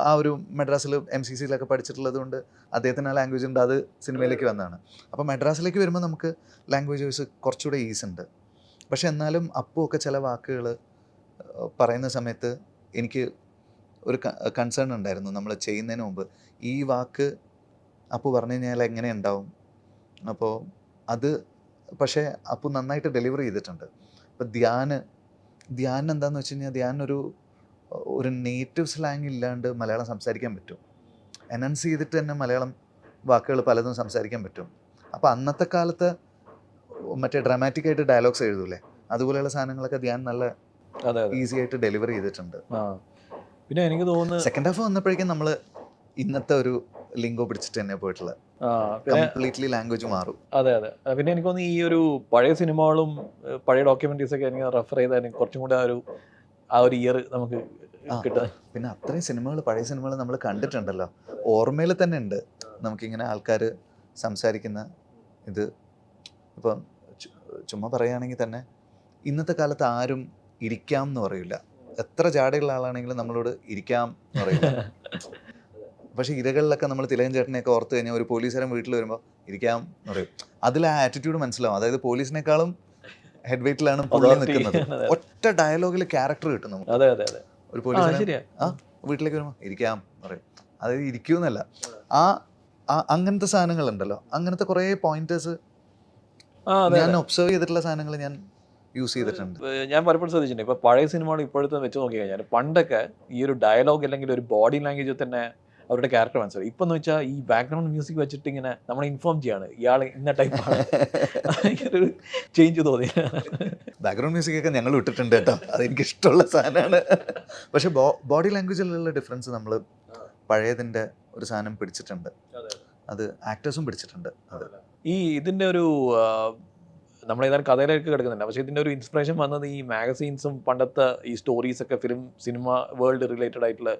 ആ ഒരു മദ്രാസിൽ MCCയിലൊക്കെ പഠിച്ചിട്ടുള്ളത് കൊണ്ട് അദ്ദേഹത്തിന് ആ ലാംഗ്വേജ് ഉണ്ട്. അത് സിനിമയിലേക്ക് വന്നതാണ്. അപ്പോൾ മദ്രാസിലേക്ക് വരുമ്പോൾ നമുക്ക് ലാംഗ്വേജ് വൈസ് കുറച്ചുകൂടെ ഈസ് ഉണ്ട്. പക്ഷെ എന്നാലും ഒക്കെ ചില വാക്കുകൾ പറയുന്ന സമയത്ത് എനിക്ക് ഒരു കൺസേൺ ഉണ്ടായിരുന്നു. നമ്മൾ ചെയ്യുന്നതിന് മുമ്പ് ഈ വാക്ക് പറഞ്ഞു കഴിഞ്ഞാൽ എങ്ങനെ ഉണ്ടാവും. അപ്പോൾ അത് പക്ഷേ നന്നായിട്ട് ഡെലിവർ ചെയ്തിട്ടുണ്ട്. അപ്പോൾ ധ്യാൻ എന്താണെന്ന് വെച്ച് കഴിഞ്ഞാൽ ധ്യാൻ ഒരു നേറ്റീവ് സ്ലാങ് ഇല്ലാണ്ട് മലയാളം സംസാരിക്കാൻ പറ്റും. എനൗൺസ് ചെയ്തിട്ട് തന്നെ മലയാളം വാക്കുകൾ പലതും സംസാരിക്കാൻ പറ്റും. അപ്പോൾ അന്നത്തെ കാലത്ത് മറ്റേ ഡ്രാമാറ്റിക് ആയിട്ട് ഡയലോഗ്സ് എഴുതൂലേ, അതുപോലെയുള്ള സാധനങ്ങളൊക്കെ ധ്യാൻ നല്ല ഈസി ആയിട്ട് ഡെലിവർ ചെയ്തിട്ടുണ്ട്. പിന്നെ എനിക്ക് തോന്നുന്നു സെക്കൻഡ് ഹാഫ് വന്നപ്പോഴേക്കും നമ്മൾ ഇന്നത്തെ ഒരു ലിംഗോ പിടിച്ചിട്ട് തന്നെ പോയിട്ടുള്ളത്, കംപ്ലീറ്റ്ലി ലാംഗ്വേജ് മാറും. അതെ. പിന്നെ എനിക്ക് തോന്നുന്നു ഈ ഒരു പഴയ സിനിമകളും പഴയ ഡോക്യുമെന്ററീസ് ഒക്കെ എനിക്ക് റെഫർ ചെയ്താൽ കുറച്ചും കൂടെ ആ ഒരു ഇയർ നമുക്ക് കിട്ടുക. പിന്നെ അത്രയും സിനിമകൾ, പഴയ സിനിമകൾ നമ്മൾ കണ്ടിട്ടുണ്ടല്ലോ, ഓർമ്മയിൽ തന്നെ ഉണ്ട് നമുക്കിങ്ങനെ ആൾക്കാർ സംസാരിക്കുന്ന ഇത്. ഇപ്പം ചുമ്മാ പറയുകയാണെങ്കിൽ തന്നെ ഇന്നത്തെ കാലത്ത് ആരും ഇരിക്കാം എന്ന് പറയില്ല. എത്ര ജാടയുള്ള ആളാണെങ്കിലും നമ്മളോട് ഇരിക്കാം എന്ന് പറയില്ല. പക്ഷേ ഇരകളിലൊക്കെ നമ്മൾ തിലകൻ ചേട്ടനെയൊക്കെ ഓർത്ത് കഴിഞ്ഞാൽ ഒരു പോലീസുകാരൻ വീട്ടിൽ വരുമ്പോൾ ഇരിക്കാം എന്ന് പറയും. അതിൽ ആ ആറ്റിറ്റ്യൂഡ് മനസ്സിലാവും. അതായത് പോലീസിനേക്കാളും ഹെഡ് വെയിറ്റിലാണ് പുള്ളി നിൽക്കുന്നത്. ഒറ്റ ഡയലോഗിൽ ക്യാരക്ടർ കിട്ടും നമുക്ക്. അതെ. ഒരു പോലീസുകാരൻ വീട്ടിലേക്ക് വരുമ്പോൾ ഇരിക്കാം എന്ന് പറയും. അതായത് ഇരിക്കുമെന്നല്ല, അങ്ങനത്തെ സാധനങ്ങളുണ്ടല്ലോ, അങ്ങനത്തെ കുറേ പോയിന്റേഴ്സ് ഞാൻ ഒബ്സർവ് ചെയ്തിട്ടുള്ള സാധനങ്ങൾ ഞാൻ യൂസ് ചെയ്തിട്ടുണ്ട്. ഞാൻ പലപ്പോഴും ശ്രദ്ധിച്ചിട്ടുണ്ട്, ഇപ്പോൾ പഴയ സിനിമകൾ ഇപ്പോഴത്തെ വെച്ച് നോക്കി കഴിഞ്ഞാൽ പണ്ടൊക്കെ ഈ ഒരു ഡയലോഗ് അല്ലെങ്കിൽ ഒരു ബോഡി ലാംഗ്വേജിൽ തന്നെ അവരുടെ ക്യാരക്ടർ മനസ്സിലായി. ഇപ്പം എന്ന് വെച്ചാൽ ഈ ബാക്ക്ഗ്രൗണ്ട് മ്യൂസിക് വെച്ചിട്ട് ഇങ്ങനെ നമ്മളെ ഇൻഫോം ചെയ്യാണ് ഇയാൾ ഇന്ന ടൈപ്പാണ്. ഒരു ചേഞ്ച് തോന്നി. ബാക്ക്ഗ്രൗണ്ട് മ്യൂസിക് ഒക്കെ ഞങ്ങൾ ഇട്ടിട്ടുണ്ട് കേട്ടോ, അതെനിക്ക് ഇഷ്ടമുള്ള സാധനമാണ്. പക്ഷെ ബോഡി ലാംഗ്വേജിലുള്ള ഡിഫറൻസ് നമ്മൾ പഴയതിൻ്റെ ഒരു സാധനം പിടിച്ചിട്ടുണ്ട്, അത് ആക്ടേഴ്സും പിടിച്ചിട്ടുണ്ട്. അത് ഈ ഇതിൻ്റെ ഒരു നമ്മളേതായാലും കഥയിലേക്ക് കിടക്കുന്നില്ല, പക്ഷേ ഇതിൻ്റെ ഒരു ഇൻസ്പിറേഷൻ വന്നത് ഈ മാഗസീൻസും പണ്ടത്തെ ഈ സ്റ്റോറീസൊക്കെ സിനിമ വേൾഡ് റിലേറ്റഡ് ആയിട്ടുള്ള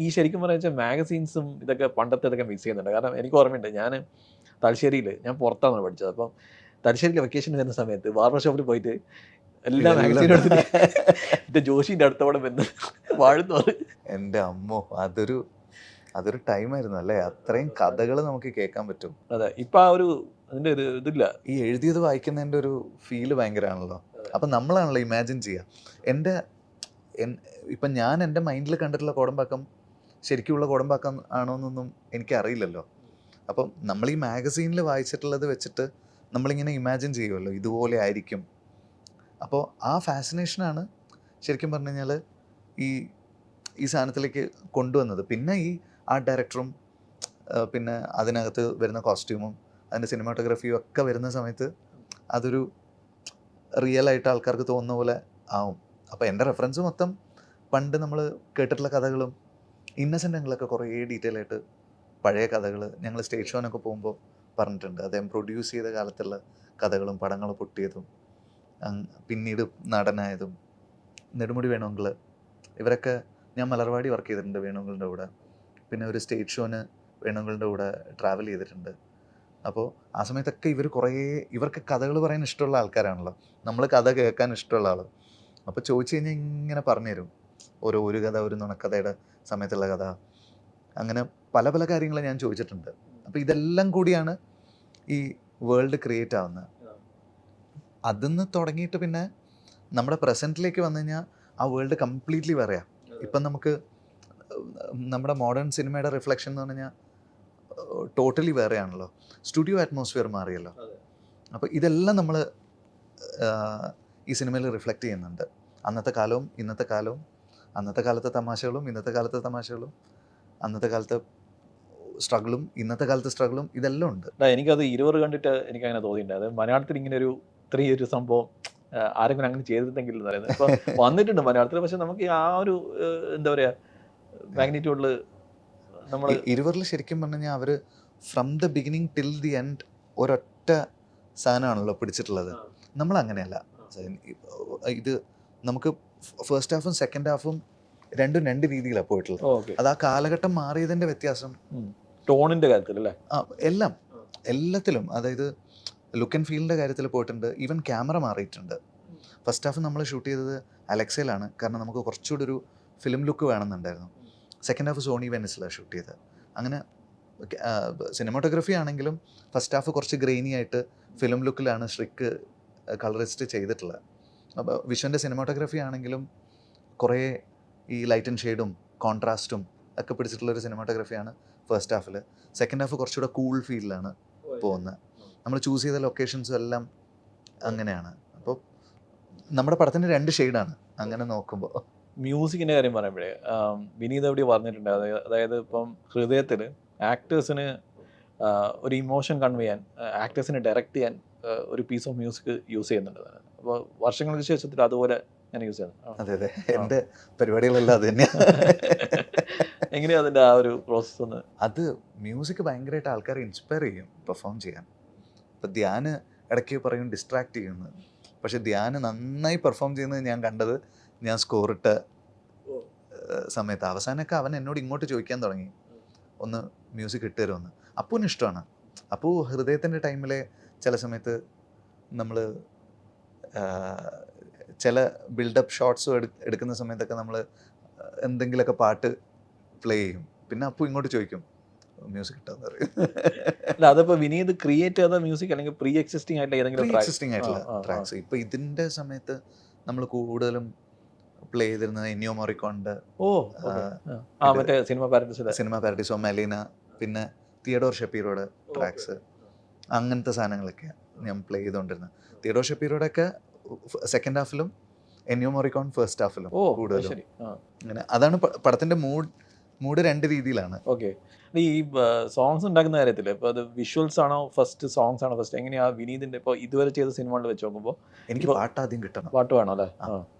ഈ ശരിക്കും പറഞ്ഞാൽ മാഗസീൻസും ഇതൊക്കെ പണ്ടത്തെ ഇതൊക്കെ മിസ് ചെയ്യുന്നുണ്ട്. കാരണം എനിക്ക് ഓർമ്മയുണ്ട്, ഞാൻ തലശ്ശേരിയിൽ, ഞാൻ പുറത്താണ് പഠിച്ചത്, അപ്പം തലശ്ശേരിയിൽ വെക്കേഷൻ വരുന്ന സമയത്ത് ബാർബർ ഷോപ്പിൽ പോയിട്ട് എല്ലാ മാഗസീനും എടുത്തിട്ട് എൻ്റെ ജോഷിൻ്റെ അടുത്തോടെ ബന്ധം വാഴുന്നു. എൻ്റെ അമ്മോ, അതൊരു ടൈമായിരുന്നു അല്ലേ, അത്രയും കഥകൾ നമുക്ക് കേൾക്കാൻ പറ്റും. അതെ, ഇപ്പം ആ ഒരു അതിൻ്റെ ഒരു ഇതില്ല. ഈ എഴുതിയത് വായിക്കുന്നതിൻ്റെ ഒരു ഫീല് ഭയങ്കരമാണല്ലോ. അപ്പം നമ്മളാണല്ലോ ഇമാജിൻ ചെയ്യുക. ഇപ്പം ഞാൻ എൻ്റെ മൈൻഡിൽ കണ്ടിട്ടുള്ള കോടമ്പാക്കം ശരിക്കുള്ള കോടമ്പാക്കം ആണോ എന്നൊന്നും എനിക്കറിയില്ലല്ലോ. അപ്പം നമ്മൾ ഈ മാഗസീനിൽ വായിച്ചിട്ടുള്ളത് വെച്ചിട്ട് നമ്മളിങ്ങനെ ഇമാജിൻ ചെയ്യുമല്ലോ, ഇതുപോലെ ആയിരിക്കും. അപ്പോൾ ആ ഫാസിനേഷനാണ് ശരിക്കും പറഞ്ഞു കഴിഞ്ഞാൽ ഈ സാധനത്തിലേക്ക് കൊണ്ടുവന്നത്. പിന്നെ ഈ ആർട്ട് ഡയറക്ടറും പിന്നെ അതിനകത്ത് വരുന്ന കോസ്റ്റ്യൂമും അതിൻ്റെ സിനിമാറ്റോഗ്രാഫിയും ഒക്കെ വരുന്ന സമയത്ത് അതൊരു റിയൽ ആയിട്ട് ആൾക്കാർക്ക് തോന്നുന്ന പോലെ ആവും. അപ്പോൾ എൻ്റെ റെഫറൻസ് മൊത്തം പണ്ട് നമ്മൾ കേട്ടിട്ടുള്ള കഥകളും ഇന്നസെൻ്റ് ഞങ്ങളൊക്കെ കുറേ ഡീറ്റെയിൽ ആയിട്ട് പഴയ കഥകൾ ഞങ്ങൾ സ്റ്റേജ് ഷോനൊക്കെ പോകുമ്പോൾ പറഞ്ഞിട്ടുണ്ട്. അദ്ദേഹം പ്രൊഡ്യൂസ് ചെയ്ത കാലത്തുള്ള കഥകളും പടങ്ങൾ പൊട്ടിയതും പിന്നീട് നടനായതും. നെടുമുടി വേണുങ്കിൾ ഇവരൊക്കെ, ഞാൻ മലർവാടി വർക്ക് ചെയ്തിട്ടുണ്ട് വേണുങ്കളുടെ കൂടെ, പിന്നെ ഒരു സ്റ്റേജ് ഷോന് വേണുങ്കളുടെ കൂടെ ട്രാവൽ ചെയ്തിട്ടുണ്ട്. അപ്പോൾ ആ സമയത്തൊക്കെ ഇവർക്ക് കഥകൾ പറയാൻ ഇഷ്ടമുള്ള ആൾക്കാരാണല്ലോ, നമ്മൾ കഥ കേൾക്കാൻ ഇഷ്ടമുള്ള ആൾ. അപ്പോൾ ചോദിച്ചു കഴിഞ്ഞാൽ ഇങ്ങനെ പറഞ്ഞുതരും ഒരു കഥ, ഒരു നുണക്കഥയുടെ സമയത്തുള്ള കഥ, അങ്ങനെ പല പല കാര്യങ്ങൾ ഞാൻ ചോദിച്ചിട്ടുണ്ട്. അപ്പോൾ ഇതെല്ലാം കൂടിയാണ് ഈ വേൾഡ് ക്രിയേറ്റ് ആവുന്നത്. അതിന്ന് തുടങ്ങിയിട്ട് പിന്നെ നമ്മുടെ പ്രസൻറ്റിലേക്ക് വന്നു കഴിഞ്ഞാൽ ആ വേൾഡ് കംപ്ലീറ്റ്ലി പറയാം. ഇപ്പം നമുക്ക് നമ്മുടെ മോഡേൺ സിനിമയുടെ റിഫ്ലക്ഷൻ എന്ന് പറഞ്ഞു കഴിഞ്ഞാൽ ടോട്ടലി വേറെയാണല്ലോ. സ്റ്റുഡിയോ അറ്റ്മോസ്ഫിയർ മാറിയല്ലോ. അപ്പോൾ ഇതെല്ലാം നമ്മൾ ഈ സിനിമയിൽ റിഫ്ലക്റ്റ് ചെയ്യുന്നുണ്ട്. അന്നത്തെ കാലവും ഇന്നത്തെ കാലവും, അന്നത്തെ കാലത്തെ തമാശകളും ഇന്നത്തെ കാലത്തെ തമാശകളും, അന്നത്തെ കാലത്തെ സ്ട്രഗിളും ഇന്നത്തെ കാലത്തെ സ്ട്രഗിളും, ഇതെല്ലാം ഉണ്ട്. എനിക്കത് 20 കണ്ടിട്ട് എനിക്ക് അങ്ങനെ തോന്നിയിട്ടുണ്ട്. അത് മലയാളത്തിൽ ഇങ്ങനെ ഒരു സംഭവം ആരെങ്കിലും അങ്ങനെ ചെയ്തിട്ടെങ്കിൽ എന്ന് പറയുന്നത് ഇപ്പോൾ വന്നിട്ടുണ്ട് മലയാളത്തിൽ. പക്ഷെ നമുക്ക് ആ ഒരു എന്താ പറയുക മാഗ്നിറ്റ്യൂഡിൽ നമ്മൾ 20 ശരിക്കും പറഞ്ഞു കഴിഞ്ഞാൽ അവർ from the beginning till the end ഒരൊറ്റ സാധനമാണല്ലോ പിടിച്ചിട്ടുള്ളത്. നമ്മളങ്ങനെയല്ല. ഇത് നമുക്ക് ഫസ്റ്റ് ഹാഫും സെക്കൻഡ് ഹാഫും രണ്ട് രീതിയിലാണ് പോയിട്ടുള്ളത്. അത് ആ കാലഘട്ടം മാറിയതിൻ്റെ വ്യത്യാസം, ടോണിൻ്റെ കാര്യത്തിൽ അല്ലേ, എല്ലാത്തിലും. അതായത് ലുക്ക് ആൻഡ് ഫീലിൻ്റെ കാര്യത്തിൽ പോയിട്ടുണ്ട്. ഈവൻ ക്യാമറ മാറിയിട്ടുണ്ട്. ഫസ്റ്റ് ഹാഫ് നമ്മൾ ഷൂട്ട് ചെയ്തത് അലക്സയിലാണ്, കാരണം നമുക്ക് കുറച്ചുകൂടി ഒരു ഫിലിം ലുക്ക് വേണമെന്നുണ്ടായിരുന്നു. സെക്കൻഡ് ഹാഫ് സോണി വെനിസിലാണ് ഷൂട്ട് ചെയ്തത്. അങ്ങനെ സിനിമാറ്റോഗ്രഫി ആണെങ്കിലും ഫസ്റ്റ് ഹാഫ് കുറച്ച് ഗ്രെയിനി ആയിട്ട് ഫിലിം ലുക്കിലാണ് ഷ്രിക്ക് കളറിസ്റ്റ് ചെയ്തിട്ടുള്ളത്. അപ്പോൾ വിഷ്വൻ്റെ സിനിമാറ്റോഗ്രഫി ആണെങ്കിലും കുറേ ഈ ലൈറ്റ് ആൻഡ് ഷെയ്ഡും കോൺട്രാസ്റ്റും ഒക്കെ പിടിച്ചിട്ടുള്ളൊരു സിനിമാറ്റോഗ്രഫിയാണ് ഫസ്റ്റ് ഹാഫിൽ. സെക്കൻഡ് ഹാഫ് കുറച്ചുകൂടെ കൂൾ ഫീലിലാണ് പോകുന്നത്. നമ്മൾ ചൂസ് ചെയ്ത ലൊക്കേഷൻസും എല്ലാം അങ്ങനെയാണ്. അപ്പോൾ നമ്മുടെ പടത്തിന് 2 ഷെയ്ഡാണ് അങ്ങനെ നോക്കുമ്പോൾ. മ്യൂസിക്കിൻ്റെ കാര്യം പറയുമ്പോഴേ വിനീത് എവിടെ പറഞ്ഞിട്ടുണ്ട്, അതായത് ഇപ്പം ഹൃദയത്തിൽ ആക്ടേഴ്സിന് ഒരു ഇമോഷൻ കൺവേ ചെയ്യാൻ, ആക്ടേഴ്സിനെ ഡയറക്റ്റ് ചെയ്യാൻ ഒരു പീസ് ഓഫ് മ്യൂസിക് യൂസ് ചെയ്യുന്നുണ്ട്. അപ്പോൾ വർഷങ്ങൾക്ക് ശേഷത്തിൽ അതുപോലെ ഞാൻ യൂസ് ചെയ്യുന്നത്. അതെ, എൻ്റെ പരിപാടികളെല്ലാം അത് തന്നെയാണ്. എങ്ങനെയാണ് അതിൻ്റെ ആ ഒരു പ്രോസസ്സ് ഒന്ന്? അത് മ്യൂസിക് ഭയങ്കരമായിട്ട് ആൾക്കാരെ ഇൻസ്പയർ ചെയ്യും പെർഫോം ചെയ്യാൻ. ഇപ്പോൾ ധ്യാന് ഇടയ്ക്ക് പറയും ഡിസ്ട്രാക്ട് ചെയ്യുന്നത്, പക്ഷെ ധ്യാന് നന്നായി പെർഫോം ചെയ്യുന്നത് ഞാൻ കണ്ടത് ഞാൻ സ്കോറിട്ട സമയത്ത്. അവസാനമൊക്കെ അവൻ എന്നോട് ഇങ്ങോട്ട് ചോദിക്കാൻ തുടങ്ങി, ഒന്ന് മ്യൂസിക് ഇട്ട് തരുമെന്ന്. അപ്പൂന് ഇഷ്ടമാണ്. അപ്പോൾ ഹൃദയത്തിൻ്റെ ടൈമിലെ ചില സമയത്ത് നമ്മൾ ചില ബിൽഡപ്പ് ഷോട്ട്സും എടുക്കുന്ന സമയത്തൊക്കെ നമ്മൾ എന്തെങ്കിലുമൊക്കെ പാട്ട് പ്ലേ ചെയ്യും. പിന്നെ അപ്പു ഇങ്ങോട്ട് ചോദിക്കും മ്യൂസിക് ഇട്ടാന്ന് പറയും. അല്ല, അതിപ്പോൾ വിനീത് ക്രിയേറ്റ് ചെയ്ത മ്യൂസിക് അല്ലെങ്കിൽ പ്രീ എക്സിസ്റ്റിംഗ് ആയിട്ടുള്ള ഏതെങ്കിലും എക്സിസ്റ്റിംഗ് ആയിട്ടുള്ള ട്രാക്സ്. ഇപ്പോൾ ഇതിൻ്റെ സമയത്ത് നമ്മൾ കൂടുതലും പ്ലേ ചെയ്തിരുന്നത് എന്നിയോ മോറിക്കോണിൻ്റെ ഓ മറ്റേ സിനിമ പാരഡൈസിലെ സിനിമ പാരഡൈസോ, മെലീന, പിന്നെ തിയഡോർ ഷപ്പീറോയുടെ ട്രാക്സ്, അങ്ങനത്തെ സാധനങ്ങളൊക്കെ ഞാൻ പ്ലേ ചെയ്തുകൊണ്ടിരുന്നത്. തിയഡോർ ഷപ്പീറോയുടെ ഒക്കെ സെക്കൻഡ് ഹാഫിലും എന്നിയോ മോറിക്കോൺ ഫസ്റ്റ് ഹാഫിലും കൂടുതലും. അങ്ങനെ അതാണ് പടത്തിന്റെ മൂഡ് രണ്ട് രീതിയിലാണ്. ഓക്കെ. ഈ സോങ്സ് ഉണ്ടാക്കുന്ന കാര്യത്തിൽ ഇപ്പോൾ അത് വിഷ്വൽസ് ആണോ ഫസ്റ്റ്, സോങ്സ് ആണോ ഫസ്റ്റ്, എങ്ങനെയാ വിനീതിന്റെ ഇപ്പോൾ ഇതുവരെ ചെയ്ത സിനിമകളിൽ വെച്ച് നോക്കുമ്പോൾ? എനിക്ക് പാട്ട് ആദ്യം കിട്ടണം. പാട്ട് വേണം അല്ലേ?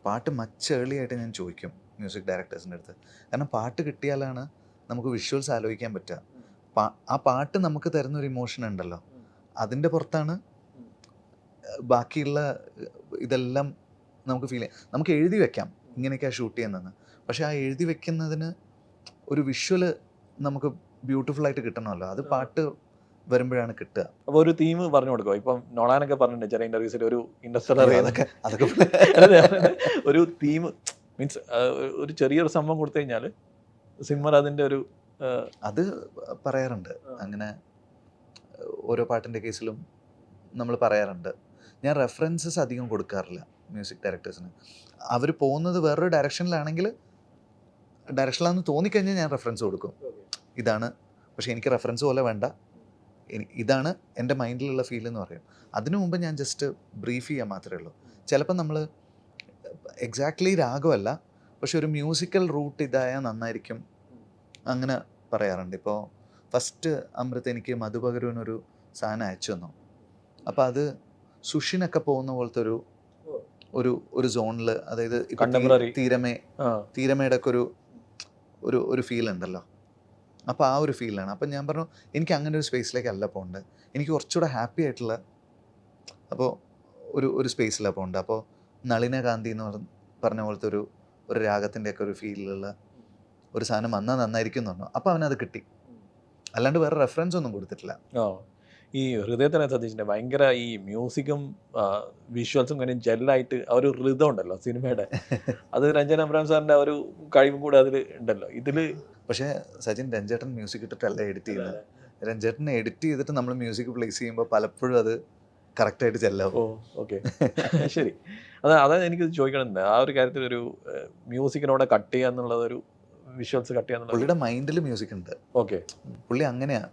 പാട്ട് മച്ച് ഏർലി ആയിട്ട് ഞാൻ ചോദിക്കും മ്യൂസിക് ഡയറക്ടേഴ്സിൻ്റെ അടുത്ത്. കാരണം പാട്ട് കിട്ടിയാലാണ് നമുക്ക് വിഷ്വൽസ് ആലോചിക്കാൻ പറ്റുക. ആ പാട്ട് നമുക്ക് തരുന്ന ഒരു ഇമോഷൻ ഉണ്ടല്ലോ, അതിൻ്റെ പുറത്താണ് ബാക്കിയുള്ള ഇതെല്ലാം നമുക്ക് ഫീൽ ചെയ്യാം. നമുക്ക് എഴുതി വെക്കാം ഇങ്ങനെയൊക്കെയാണ് ഷൂട്ട് ചെയ്യുന്നതെന്ന്, പക്ഷെ ആ എഴുതി വെക്കുന്നതിന് ഒരു വിഷ്വല് നമുക്ക് ബ്യൂട്ടിഫുൾ ആയിട്ട് കിട്ടണമല്ലോ, അത് പാട്ട് വരുമ്പോഴാണ് കിട്ടുക. അപ്പോൾ ഒരു തീം പറഞ്ഞു കൊടുക്കുക. ഇപ്പം നോളാനൊക്കെ പറഞ്ഞിട്ടുണ്ട് ചില ഇന്റർവ്യൂസിൽ, ഒരു ഇൻഡസ്ട്രിയൽ അതൊക്കെ ഒരു തീം മീൻസ് ഒരു ചെറിയൊരു സംഭവം കൊടുത്തു കഴിഞ്ഞാൽ സിനിമ അതിൻ്റെ ഒരു അത് പറയാറുണ്ട്. അങ്ങനെ ഓരോ പാട്ടിൻ്റെ കേസിലും നമ്മൾ പറയാറുണ്ട്. ഞാൻ റെഫറൻസസ് അധികം കൊടുക്കാറില്ല മ്യൂസിക് ഡയറക്ടേഴ്സിന്. അവർ പോകുന്നത് വേറൊരു ഡയറക്ഷനിലാണെന്ന് തോന്നിക്കഴിഞ്ഞാൽ ഞാൻ റെഫറൻസ് കൊടുക്കും, ഇതാണ്, പക്ഷേ എനിക്ക് റെഫറൻസ് പോലെ വേണ്ട, ഇതാണ് എൻ്റെ മൈൻഡിലുള്ള ഫീൽ എന്ന് പറയും. അതിനു മുമ്പ് ഞാൻ ജസ്റ്റ് ബ്രീഫ് ചെയ്യാൻ മാത്രമേ ഉള്ളൂ. ചിലപ്പോൾ നമ്മൾ എക്സാക്ട്ലി രാഗമല്ല, പക്ഷെ ഒരു മ്യൂസിക്കൽ റൂട്ട് ഇതായാൽ നന്നായിരിക്കും, അങ്ങനെ പറയാറുണ്ട്. ഇപ്പോൾ ഫസ്റ്റ് അമൃത് എനിക്ക് മധുപകരുവിനൊരു സാധനം അയച്ചു തന്നു. അപ്പോൾ അത് സുഷിനൊക്കെ പോകുന്ന പോലത്തെ ഒരു സോണിൽ, അതായത് തീരമയുടെ ഒക്കെ ഒരു ഫീൽ ഉണ്ടല്ലോ, അപ്പോൾ ആ ഒരു ഫീലാണ്. അപ്പം ഞാൻ പറഞ്ഞു എനിക്ക് അങ്ങനെ ഒരു സ്പേസിലേക്കല്ല പോകേണ്ടത്, എനിക്ക് കുറച്ചുകൂടെ ഹാപ്പി ആയിട്ടുള്ള അപ്പോൾ ഒരു സ്പേസിലാണ് പോകേണ്ടത്. അപ്പോൾ നളിന ഗാന്ധി എന്ന് പറഞ്ഞ പോലത്തെ ഒരു രാഗത്തിൻ്റെയൊക്കെ ഒരു ഫീലിലുള്ള ഒരു സാധനം വന്നാൽ നന്നായിരിക്കും എന്ന് പറഞ്ഞു. അപ്പോൾ അവനത് കിട്ടി, അല്ലാണ്ട് വേറെ റെഫറൻസ് ഒന്നും കൊടുത്തിട്ടില്ല. ഈ ഹൃദയത്തിനെ ശ്രദ്ധിച്ചിട്ടുണ്ട്, ഭയങ്കര ഈ മ്യൂസിക്കും വിഷ്വൽസും ഇങ്ങനെ ജെല്ലായിട്ട് ആ ഒരു ഹൃദയം ഉണ്ടല്ലോ സിനിമയുടെ, അത് രഞ്ജൻ അബ്രഹാം സാറിൻ്റെ ഒരു കഴിവും കൂടെ അതിൽ ഉണ്ടല്ലോ ഇതിൽ. പക്ഷേ സച്ചിൻ, രഞ്ജേട്ടൻ മ്യൂസിക് ഇട്ടിട്ടല്ല എഡിറ്റ് ചെയ്യുന്നത്. രഞ്ജേട്ടനെ എഡിറ്റ് ചെയ്തിട്ട് നമ്മൾ മ്യൂസിക് പ്ലേസ് ചെയ്യുമ്പോൾ പലപ്പോഴും അത് കറക്റ്റായിട്ട് ചെല്ലാവും. ഓക്കെ, ശരി. അതായത് എനിക്കിത് ചോദിക്കണമെന്നുണ്ട്, ആ ഒരു കാര്യത്തിൽ ഒരു മ്യൂസിക്കിനോടെ കട്ട് ചെയ്യുക എന്നുള്ളത്, ഒരു വിഷ്വൽസ് കട്ട് ചെയ്യുക, പുള്ളിയുടെ മൈൻഡിൽ മ്യൂസിക് ഉണ്ട്. ഓക്കെ, പുള്ളി അങ്ങനെയാണ്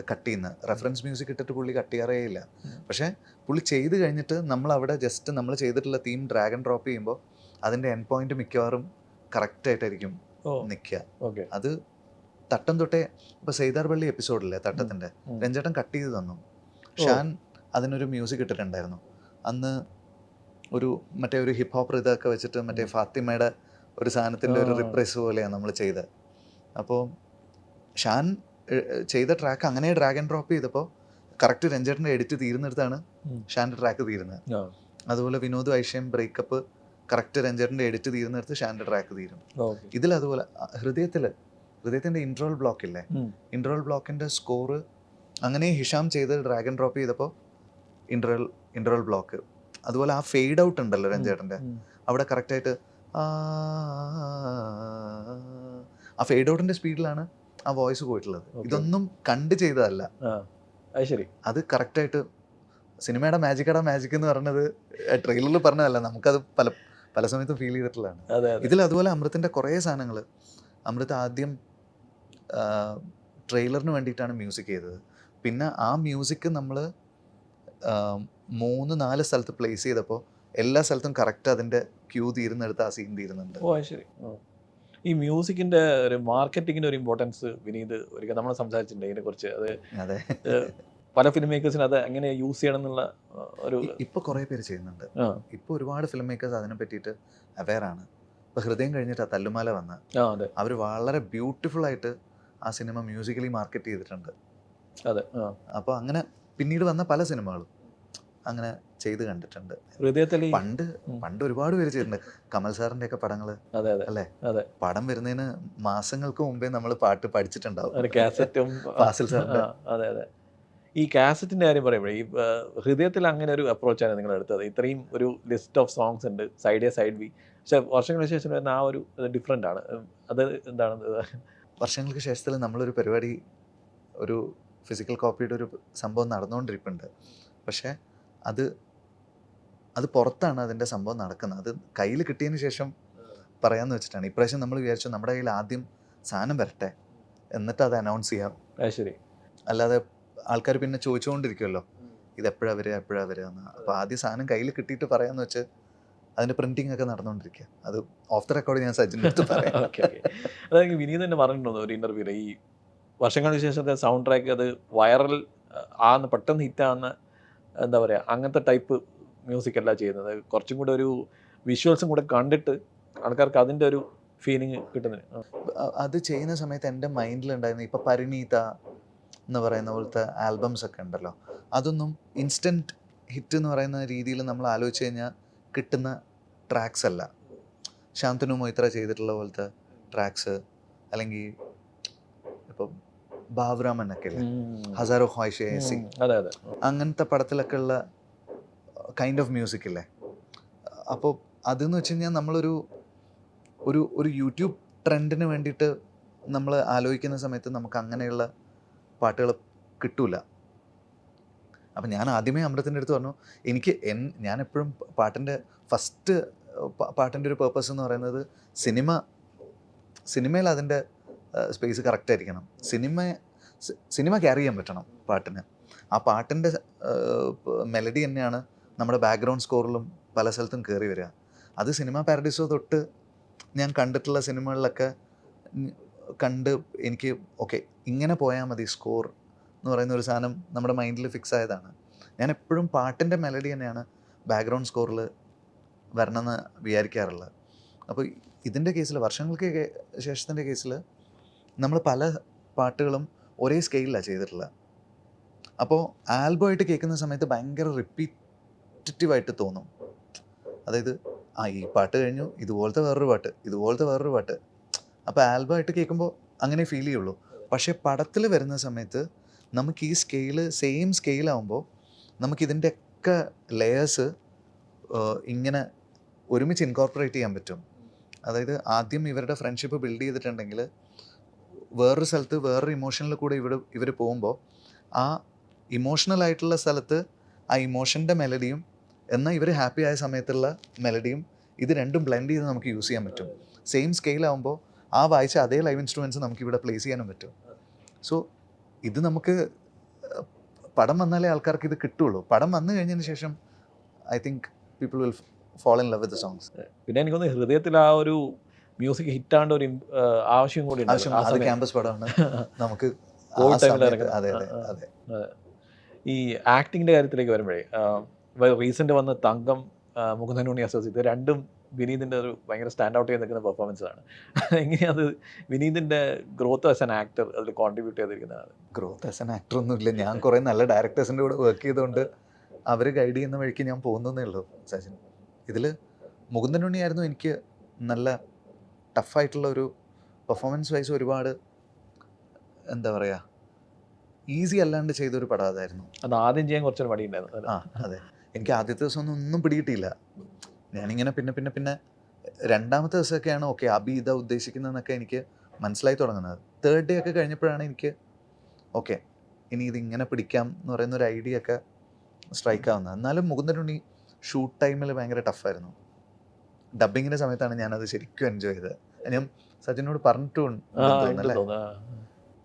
കട്ട് ചെയ്യുന്നത്. റെഫറൻസ് മ്യൂസിക് ഇട്ടിട്ട് പുള്ളി കട്ട് ചെയ്യാറേ ഇല്ല. പക്ഷേ പുള്ളി ചെയ്ത് കഴിഞ്ഞിട്ട് നമ്മളവിടെ ജസ്റ്റ് നമ്മൾ ചെയ്തിട്ടുള്ള തീം ഡ്രാഗ് ആൻഡ് ഡ്രോപ്പ് ചെയ്യുമ്പോൾ അതിൻ്റെ എൻഡ് പോയിന്റ് മിക്കവാറും കറക്റ്റായിട്ടായിരിക്കും നിൽക്കുക. അത് തട്ടം തൊട്ടേ ഇപ്പോൾ സെയ്താർ പള്ളി എപ്പിസോഡില്ലേ തട്ടത്തിൻ്റെ, രഞ്ജേട്ടൻ കട്ട് ചെയ്ത് തന്നു. ഷാൻ അതിനൊരു മ്യൂസിക് ഇട്ടിട്ടുണ്ടായിരുന്നു. അന്ന് മറ്റേ ഒരു ഹിപ്പ് ഹോപ്പ് ഇതൊക്കെ വെച്ചിട്ട് മറ്റേ ഫാത്തിമയുടെ ഒരു സാധനത്തിൻ്റെ ഒരു റിപ്രൈസ് പോലെയാണ് നമ്മൾ ചെയ്തത്. അപ്പോൾ ഷാൻ ചെയ്ത ട്രാക്ക് അങ്ങനെ ഡ്രാഗ് ആൻഡ് ഡ്രോപ്പ് ചെയ്തപ്പോൾ കറക്റ്റ് രഞ്ജേട്ടൻ്റെ എഡിറ്റ് തീരുന്നിടത്താണ് ഷാൻ്റെ ട്രാക്ക് തീരുന്നത്. അതുപോലെ വിനോദ് ഐഷയും ബ്രേക്കപ്പ് കറക്റ്റ് രഞ്ജേട്ടൻ്റെ എഡിറ്റ് തീരുന്നിടത്ത് ഷാൻ്റെ ട്രാക്ക് തീരും. ഇതിലതുപോലെ ഹൃദയത്തിൻ്റെ ഇൻട്രോൾ ബ്ലോക്ക് ഇല്ലേ, ഇൻട്രോൾ ബ്ലോക്കിൻ്റെ സ്കോറ് അങ്ങനെ ഹിഷാം ചെയ്ത് ഡ്രാഗ് ആൻഡ് ഡ്രോപ്പ് ചെയ്തപ്പോൾ ഇൻട്രോൾ ബ്ലോക്ക്. അതുപോലെ ആ ഫെയ്ഡ് ഔട്ട് ഉണ്ടല്ലോ രഞ്ജേട്ടൻ്റെ, അവിടെ കറക്റ്റായിട്ട് ആ ഫെയ്ഡ് ഔട്ടിൻ്റെ സ്പീഡിലാണ് ആ വോയിസ് പോയിട്ടുള്ളത്. ഇതൊന്നും കണ്ട് ചെയ്തതല്ല, ശരി. അത് കറക്റ്റായിട്ട് സിനിമയുടെ മാജിക് എന്ന് പറഞ്ഞത് ട്രെയിലറിൽ പറഞ്ഞതല്ല, നമുക്കത് പല സമയത്തും ഫീൽ ചെയ്തിട്ടുള്ളതാണ്. ഇതിൽ അതുപോലെ അമൃത്തിൻ്റെ കുറേ സാധനങ്ങൾ, അമൃത് ആദ്യം ട്രെയിലറിന് വേണ്ടിയിട്ടാണ് മ്യൂസിക് ചെയ്തത്. പിന്നെ ആ മ്യൂസിക് നമ്മൾ 3-4 സ്ഥലത്ത് പ്ലേസ് ചെയ്തപ്പോൾ എല്ലാ സ്ഥലത്തും കറക്റ്റ് അതിൻ്റെ ക്യൂ തീരുന്നെടുത്ത് ആ സീൻ തീരുന്നുണ്ട്. ശരി. ഈ മ്യൂസിക്കിന്റെ ഒരു മാർക്കറ്റിങ്ങിന്റെ ഒരു ഇമ്പോർട്ടൻസ് വിനീത് ഒരിക്കൽ നമ്മൾ സംസാരിച്ചിട്ടുണ്ട് ഇതിനെ കുറിച്ച്. അത് പല ഫിലിം മേക്കേഴ്സിന് അത് എങ്ങനെ യൂസ് ചെയ്യണം എന്നുള്ള ഒരു ഇപ്പോൾ കുറേ പേര് ചെയ്യുന്നുണ്ട്. ഇപ്പോൾ ഒരുപാട് ഫിലിം മേക്കേഴ്സ് അതിനെ പറ്റിയിട്ട് അവെയർ ആണ്. ഇപ്പോൾ ഹൃദയം കഴിഞ്ഞിട്ട് ആ തല്ലുമാല വന്ന് അവർ വളരെ ബ്യൂട്ടിഫുൾ ആയിട്ട് ആ സിനിമ മ്യൂസിക്കലി മാർക്കറ്റ് ചെയ്തിട്ടുണ്ട്. അതെ. അപ്പോൾ അങ്ങനെ പിന്നീട് വന്ന പല സിനിമകളും അങ്ങനെ ചെയ്ത് കണ്ടിട്ടുണ്ട്. ഹൃദയത്തിൽ പണ്ട് ഒരുപാട് പേര് ചെയ്തിട്ടുണ്ട്. കമൽ സാറിന്റെ ഒക്കെ പടങ്ങള് അല്ലേ, പടം വരുന്നതിന് മാസങ്ങൾക്ക് മുമ്പേ നമ്മൾ പാട്ട് പഠിച്ചിട്ടുണ്ടാവും. ഫാസിൽ സാറിന്റെ. അതെ. ഈ കാസറ്റിന്റെ കാര്യം പറയുമ്പോഴേ ഈ ഹൃദയത്തിൽ അങ്ങനെ ഒരു അപ്രോച്ചാണ് നിങ്ങൾ എടുത്തത്. ഇത്രയും ഒരു ലിസ്റ്റ് ഓഫ് സോങ്സ് ഉണ്ട്, സൈഡ് എ സൈഡ് ബി, പക്ഷെ വർഷങ്ങൾക്ക് ശേഷം വരുന്ന ആ ഒരു ഡിഫറെൻ്റ് ആണ്. അത് എന്താണ്? വർഷങ്ങൾക്ക് ശേഷത്തിൽ നമ്മളൊരു പരിപാടി, ഒരു ഫിസിക്കൽ കോപ്പിയുടെ ഒരു സംഭവം നടന്നുകൊണ്ടിരിപ്പുണ്ട്. പക്ഷേ അത് പുറത്താണ് അതിൻ്റെ സംഭവം നടക്കുന്നത്. അത് കയ്യിൽ കിട്ടിയതിന് ശേഷം പറയാമെന്ന് വെച്ചിട്ടാണ്. ഇപ്രാവശ്യം നമ്മൾ വിചാരിച്ചു നമ്മുടെ കയ്യിൽ ആദ്യം സാധനം വരട്ടെ, എന്നിട്ട് അത് അനൗൺസ് ചെയ്യാം. ശരി. അല്ലാതെ ആൾക്കാർ പിന്നെ ചോദിച്ചുകൊണ്ടിരിക്കുമല്ലോ ഇത് എപ്പോഴാണ് വരിക എന്ന്. അപ്പോൾ ആദ്യം സാധനം കയ്യിൽ കിട്ടിയിട്ട് പറയാമെന്ന് വെച്ച് അതിൻ്റെ പ്രിൻറ്റിംഗ് ഒക്കെ നടന്നുകൊണ്ടിരിക്കുക. അത് ഓഫ് ദ റെക്കോർഡ് ഞാൻ സജിൻ്റെ അടുത്ത് പറയാം. Okay okay. അതായത് വിനീത് തന്നെ പറഞ്ഞിട്ടുണ്ടോ ഒരു ഇൻ്റർവ്യൂവിൽ, ഈ വർഷങ്ങൾക്ക് ശേഷത്തെ സൗണ്ട് ട്രാക്ക് അത് വൈറൽ ആന്ന് പെട്ടെന്ന് ഹിറ്റാകുന്ന എന്താ പറയുക അങ്ങനത്തെ ടൈപ്പ് മ്യൂസിക് അല്ല ചെയ്യുന്നത്, കുറച്ചും കൂടെ ഒരു വിഷ്വൽസും കൂടെ കണ്ടിട്ട് ആൾക്കാർക്ക് അതിൻ്റെ ഒരു ഫീലിംഗ് കിട്ടുന്നത്. അത് ചെയ്യുന്ന സമയത്ത് എൻ്റെ മൈൻഡിലുണ്ടായിരുന്നു ഇപ്പോൾ പരിണീത എന്ന് പറയുന്ന പോലത്തെ ആൽബംസ് ഒക്കെ ഉണ്ടല്ലോ, അതൊന്നും ഇൻസ്റ്റൻറ്റ് ഹിറ്റ് എന്ന് പറയുന്ന രീതിയിൽ നമ്മൾ ആലോചിച്ച് കഴിഞ്ഞാൽ കിട്ടുന്ന ട്രാക്സ് അല്ല. ശാന്തനു മൊയ്ത്ര ചെയ്തിട്ടുള്ള പോലത്തെ ട്രാക്സ്, അല്ലെങ്കിൽ ഇപ്പോൾ ബാബുരാമനൊക്കെ ഇല്ലേ, ഹസാരോ ഖ്വായിഷേ ഏസി, അതെ അതെ, അങ്ങനത്തെ പടത്തിലൊക്കെ ഉള്ള കൈൻഡ് ഓഫ് മ്യൂസിക് ഇല്ലേ. അപ്പോൾ അതെന്ന് വെച്ച് കഴിഞ്ഞാൽ നമ്മളൊരു ഒരു ഒരു യൂട്യൂബ് ട്രെൻഡിന് വേണ്ടിയിട്ട് നമ്മൾ ആലോചിക്കുന്ന സമയത്ത് നമുക്ക് അങ്ങനെയുള്ള പാട്ടുകൾ കിട്ടൂല. അപ്പം ഞാൻ ആദ്യമേ അമൃത്തിൻ്റെ അടുത്ത് പറഞ്ഞു, എനിക്ക് ഞാൻ എപ്പോഴും പാട്ടിൻ്റെ ഫസ്റ്റ് പാട്ടിൻ്റെ ഒരു പേർപ്പസ് എന്ന് പറയുന്നത് സിനിമയിൽ അതിൻ്റെ സ്പേസ് കറക്റ്റായിരിക്കണം. സിനിമ ക്യാരി ചെയ്യാൻ പറ്റണം പാട്ടിന്. ആ പാട്ടിൻ്റെ മെലഡി തന്നെയാണ് നമ്മുടെ ബാക്ക്ഗ്രൗണ്ട് സ്കോറിലും പല സ്ഥലത്തും കയറി വരിക. അത് സിനിമ പാരഡൈസോ തൊട്ട് ഞാൻ കണ്ടിട്ടുള്ള സിനിമകളിലൊക്കെ കണ്ട് എനിക്ക് ഓക്കെ ഇങ്ങനെ പോയാൽ മതി സ്കോർ എന്ന് പറയുന്ന ഒരു സാധനം നമ്മുടെ മൈൻഡിൽ ഫിക്സ് ആയതാണ്. ഞാൻ എപ്പോഴും പാട്ടിൻ്റെ മെലഡി തന്നെയാണ് ബാക്ക്ഗ്രൗണ്ട് സ്കോറിൽ വരണമെന്ന് വിചാരിക്കാറുള്ളത്. അപ്പോൾ ഇതിൻ്റെ കേസിൽ, വർഷങ്ങൾക്ക് ശേഷത്തിൻ്റെ കേസിൽ നമ്മൾ പല പാട്ടുകളും ഒരേ സ്കെയിലാണ് ചെയ്തിട്ടുള്ളത്. അപ്പോൾ ആൽബമായിട്ട് കേൾക്കുന്ന സമയത്ത് ഭയങ്കര റിപ്പീറ്റീവായിട്ട് തോന്നും. അതായത് ഈ പാട്ട് കഴിഞ്ഞു, ഇതുപോലത്തെ വേറൊരു പാട്ട്. അപ്പോൾ ആൽബമായിട്ട് കേൾക്കുമ്പോൾ അങ്ങനെ ഫീൽ ചെയ്യുള്ളൂ. പക്ഷേ പടത്തിൽ വരുന്ന സമയത്ത് നമുക്ക് ഈ സെയിം സ്കെയിലാവുമ്പോൾ നമുക്കിതിൻ്റെയൊക്കെ ലെയേഴ്സ് ഇങ്ങനെ ഒരുമിച്ച് ഇൻകോർപ്പറേറ്റ് ചെയ്യാൻ പറ്റും. അതായത് ആദ്യം ഇവരുടെ ഫ്രണ്ട്ഷിപ്പ് ബിൽഡ് ചെയ്തിട്ടുണ്ടെങ്കിൽ വേറൊരു സ്ഥലത്ത് വേറൊരു ഇമോഷനിൽ കൂടെ ഇവർ പോകുമ്പോൾ ആ ഇമോഷണലായിട്ടുള്ള സ്ഥലത്ത് ആ ഇമോഷൻ്റെ മെലഡിയും എന്നാൽ ഇവർ ഹാപ്പി ആയ സമയത്തുള്ള മെലഡിയും ഇത് രണ്ടും ബ്ലെൻഡ് ചെയ്ത് നമുക്ക് യൂസ് ചെയ്യാൻ പറ്റും. സെയിം സ്കെയിലാവുമ്പോൾ ആ വായിച്ച അതേ ലൈവ് ഇൻസ്ട്രുമെൻറ്റ്സ് നമുക്കിവിടെ പ്ലേസ് ചെയ്യാനും പറ്റും. സോ ഇത് നമുക്ക് പടം വന്നാലേ ആൾക്കാർക്ക് ഇത് കിട്ടുള്ളൂ. പടം വന്നു കഴിഞ്ഞതിന് ശേഷം I think people will fall in love with the songs. പിന്നെ എനിക്ക് തോന്നുന്നു ഹൃദയത്തിൽ ആ ഒരു മ്യൂസിക് ഹിറ്റാണ്ട് ഒരു ആവശ്യം കൂടി അത് ക്യാമ്പസ് പടമാണ് നമുക്ക്. അതെ. ഈ ആക്ടിങ്ങിൻ്റെ കാര്യത്തിലേക്ക് വരുമ്പോഴേ റീസെൻ്റ് വന്ന് തങ്കം, മുകുന്ദൻ ഉണ്ണി അസോസിയേറ്റ്, ഇത് രണ്ടും വിനീതിൻ്റെ ഒരു ഭയങ്കര സ്റ്റാൻഡ് ഔട്ട് ചെയ്ത് നിൽക്കുന്ന പെർഫോമൻസാണ്. എങ്ങനെയത് വിനീതിൻ്റെ ഗ്രോത്ത് ആസ് ആൻ ആക്ടർ അതിൽ കോൺട്രിബ്യൂട്ട് ചെയ്തിരിക്കുന്നതാണ്? ഗ്രോത്ത് ആസ് ആൻ ആക്ടർ ഒന്നുമില്ല. ഞാൻ കുറേ നല്ല ഡയറക്ടേഴ്സിൻ്റെ കൂടെ വർക്ക് ചെയ്തുകൊണ്ട് അവർ ഗൈഡ് ചെയ്യുന്ന വഴിക്ക് ഞാൻ പോകുന്നതേ ഉള്ളൂ സച്ചിൻ. ഇതിൽ മുകുന്ദൻ ഉണ്ണിയായിരുന്നു എനിക്ക് നല്ല ടഫായിട്ടുള്ള ഒരു പെർഫോമൻസ് വൈസ് ഒരുപാട് എന്താ പറയുക ഈസി അല്ലാണ്ട് ചെയ്തൊരു പടം അതായിരുന്നു. അത് ആദ്യം ചെയ്യാൻ കുറച്ചൊരു മടിയുണ്ടായിരുന്നു. അതെ, എനിക്ക് ആദ്യത്തെ ദിവസം ഒന്നും പിടികിട്ടിയില്ല. ഞാനിങ്ങനെ പിന്നെ രണ്ടാമത്തെ ദിവസമൊക്കെയാണ് ഓക്കെ അബി ഇതാ ഉദ്ദേശിക്കുന്നതെന്നൊക്കെ എനിക്ക് മനസ്സിലായി തുടങ്ങുന്നത്. തേർഡ് ഡേ ഒക്കെ കഴിഞ്ഞപ്പോഴാണ് എനിക്ക് ഓക്കെ ഇനി ഇതിങ്ങനെ പിടിക്കാം എന്ന് പറയുന്ന ഒരു ഐഡിയ ഒക്കെ സ്ട്രൈക്ക് ആവുന്നത്. എന്നാലും മുകുന്ദൻ ഉണ്ണി ഷൂട്ട് ടൈമിൽ ഭയങ്കര ടഫായിരുന്നു. ഡബിങ്ങിൻ്റെ സമയത്താണ് ഞാനത് ശരിക്കും എൻജോയ് ചെയ്തത്. ഞാൻ സച്ചിനോട് പറഞ്ഞിട്ടുണ്ടല്ലേ,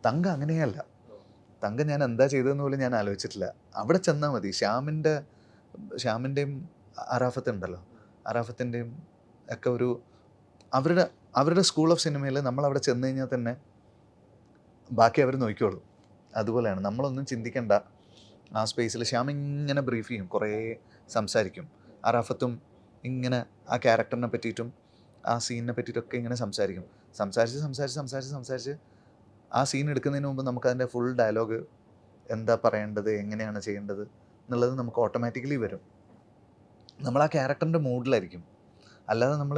തങ്ക അങ്ങനെയല്ല. തങ്ക ഞാൻ എന്താ ചെയ്തതെന്ന് പോലും ഞാൻ ആലോചിച്ചിട്ടില്ല. അവിടെ ചെന്നാൽ മതി. ശ്യാമിൻ്റെയും അറാഫത്തുണ്ടല്ലോ, അറാഫത്തിൻ്റെയും ഒക്കെ ഒരു അവരുടെ സ്കൂൾ ഓഫ് സിനിമയിൽ നമ്മളവിടെ ചെന്ന് കഴിഞ്ഞാൽ തന്നെ ബാക്കി അവർ നോക്കിക്കോളും. അതുപോലെയാണ്, നമ്മളൊന്നും ചിന്തിക്കേണ്ട. ആ സ്പേസിൽ ശ്യാം ഇങ്ങനെ ബ്രീഫ് ചെയ്യും, കുറേ സംസാരിക്കും. അറാഫത്തും ഇങ്ങനെ ആ ക്യാരക്ടറിനെ പറ്റിയിട്ടും ആ സീനിനെ പറ്റിയിട്ടൊക്കെ ഇങ്ങനെ സംസാരിച്ച് ആ സീൻ എടുക്കുന്നതിന് മുമ്പ് നമുക്കതിൻ്റെ ഫുൾ ഡയലോഗ് എന്താ പറയേണ്ടത്, എങ്ങനെയാണ് ചെയ്യേണ്ടത് എന്നുള്ളത് നമുക്ക് ഓട്ടോമാറ്റിക്കലി വരും. നമ്മൾ ആ ക്യാരക്ടറിൻ്റെ മൂഡിലായിരിക്കും. അല്ലാതെ നമ്മൾ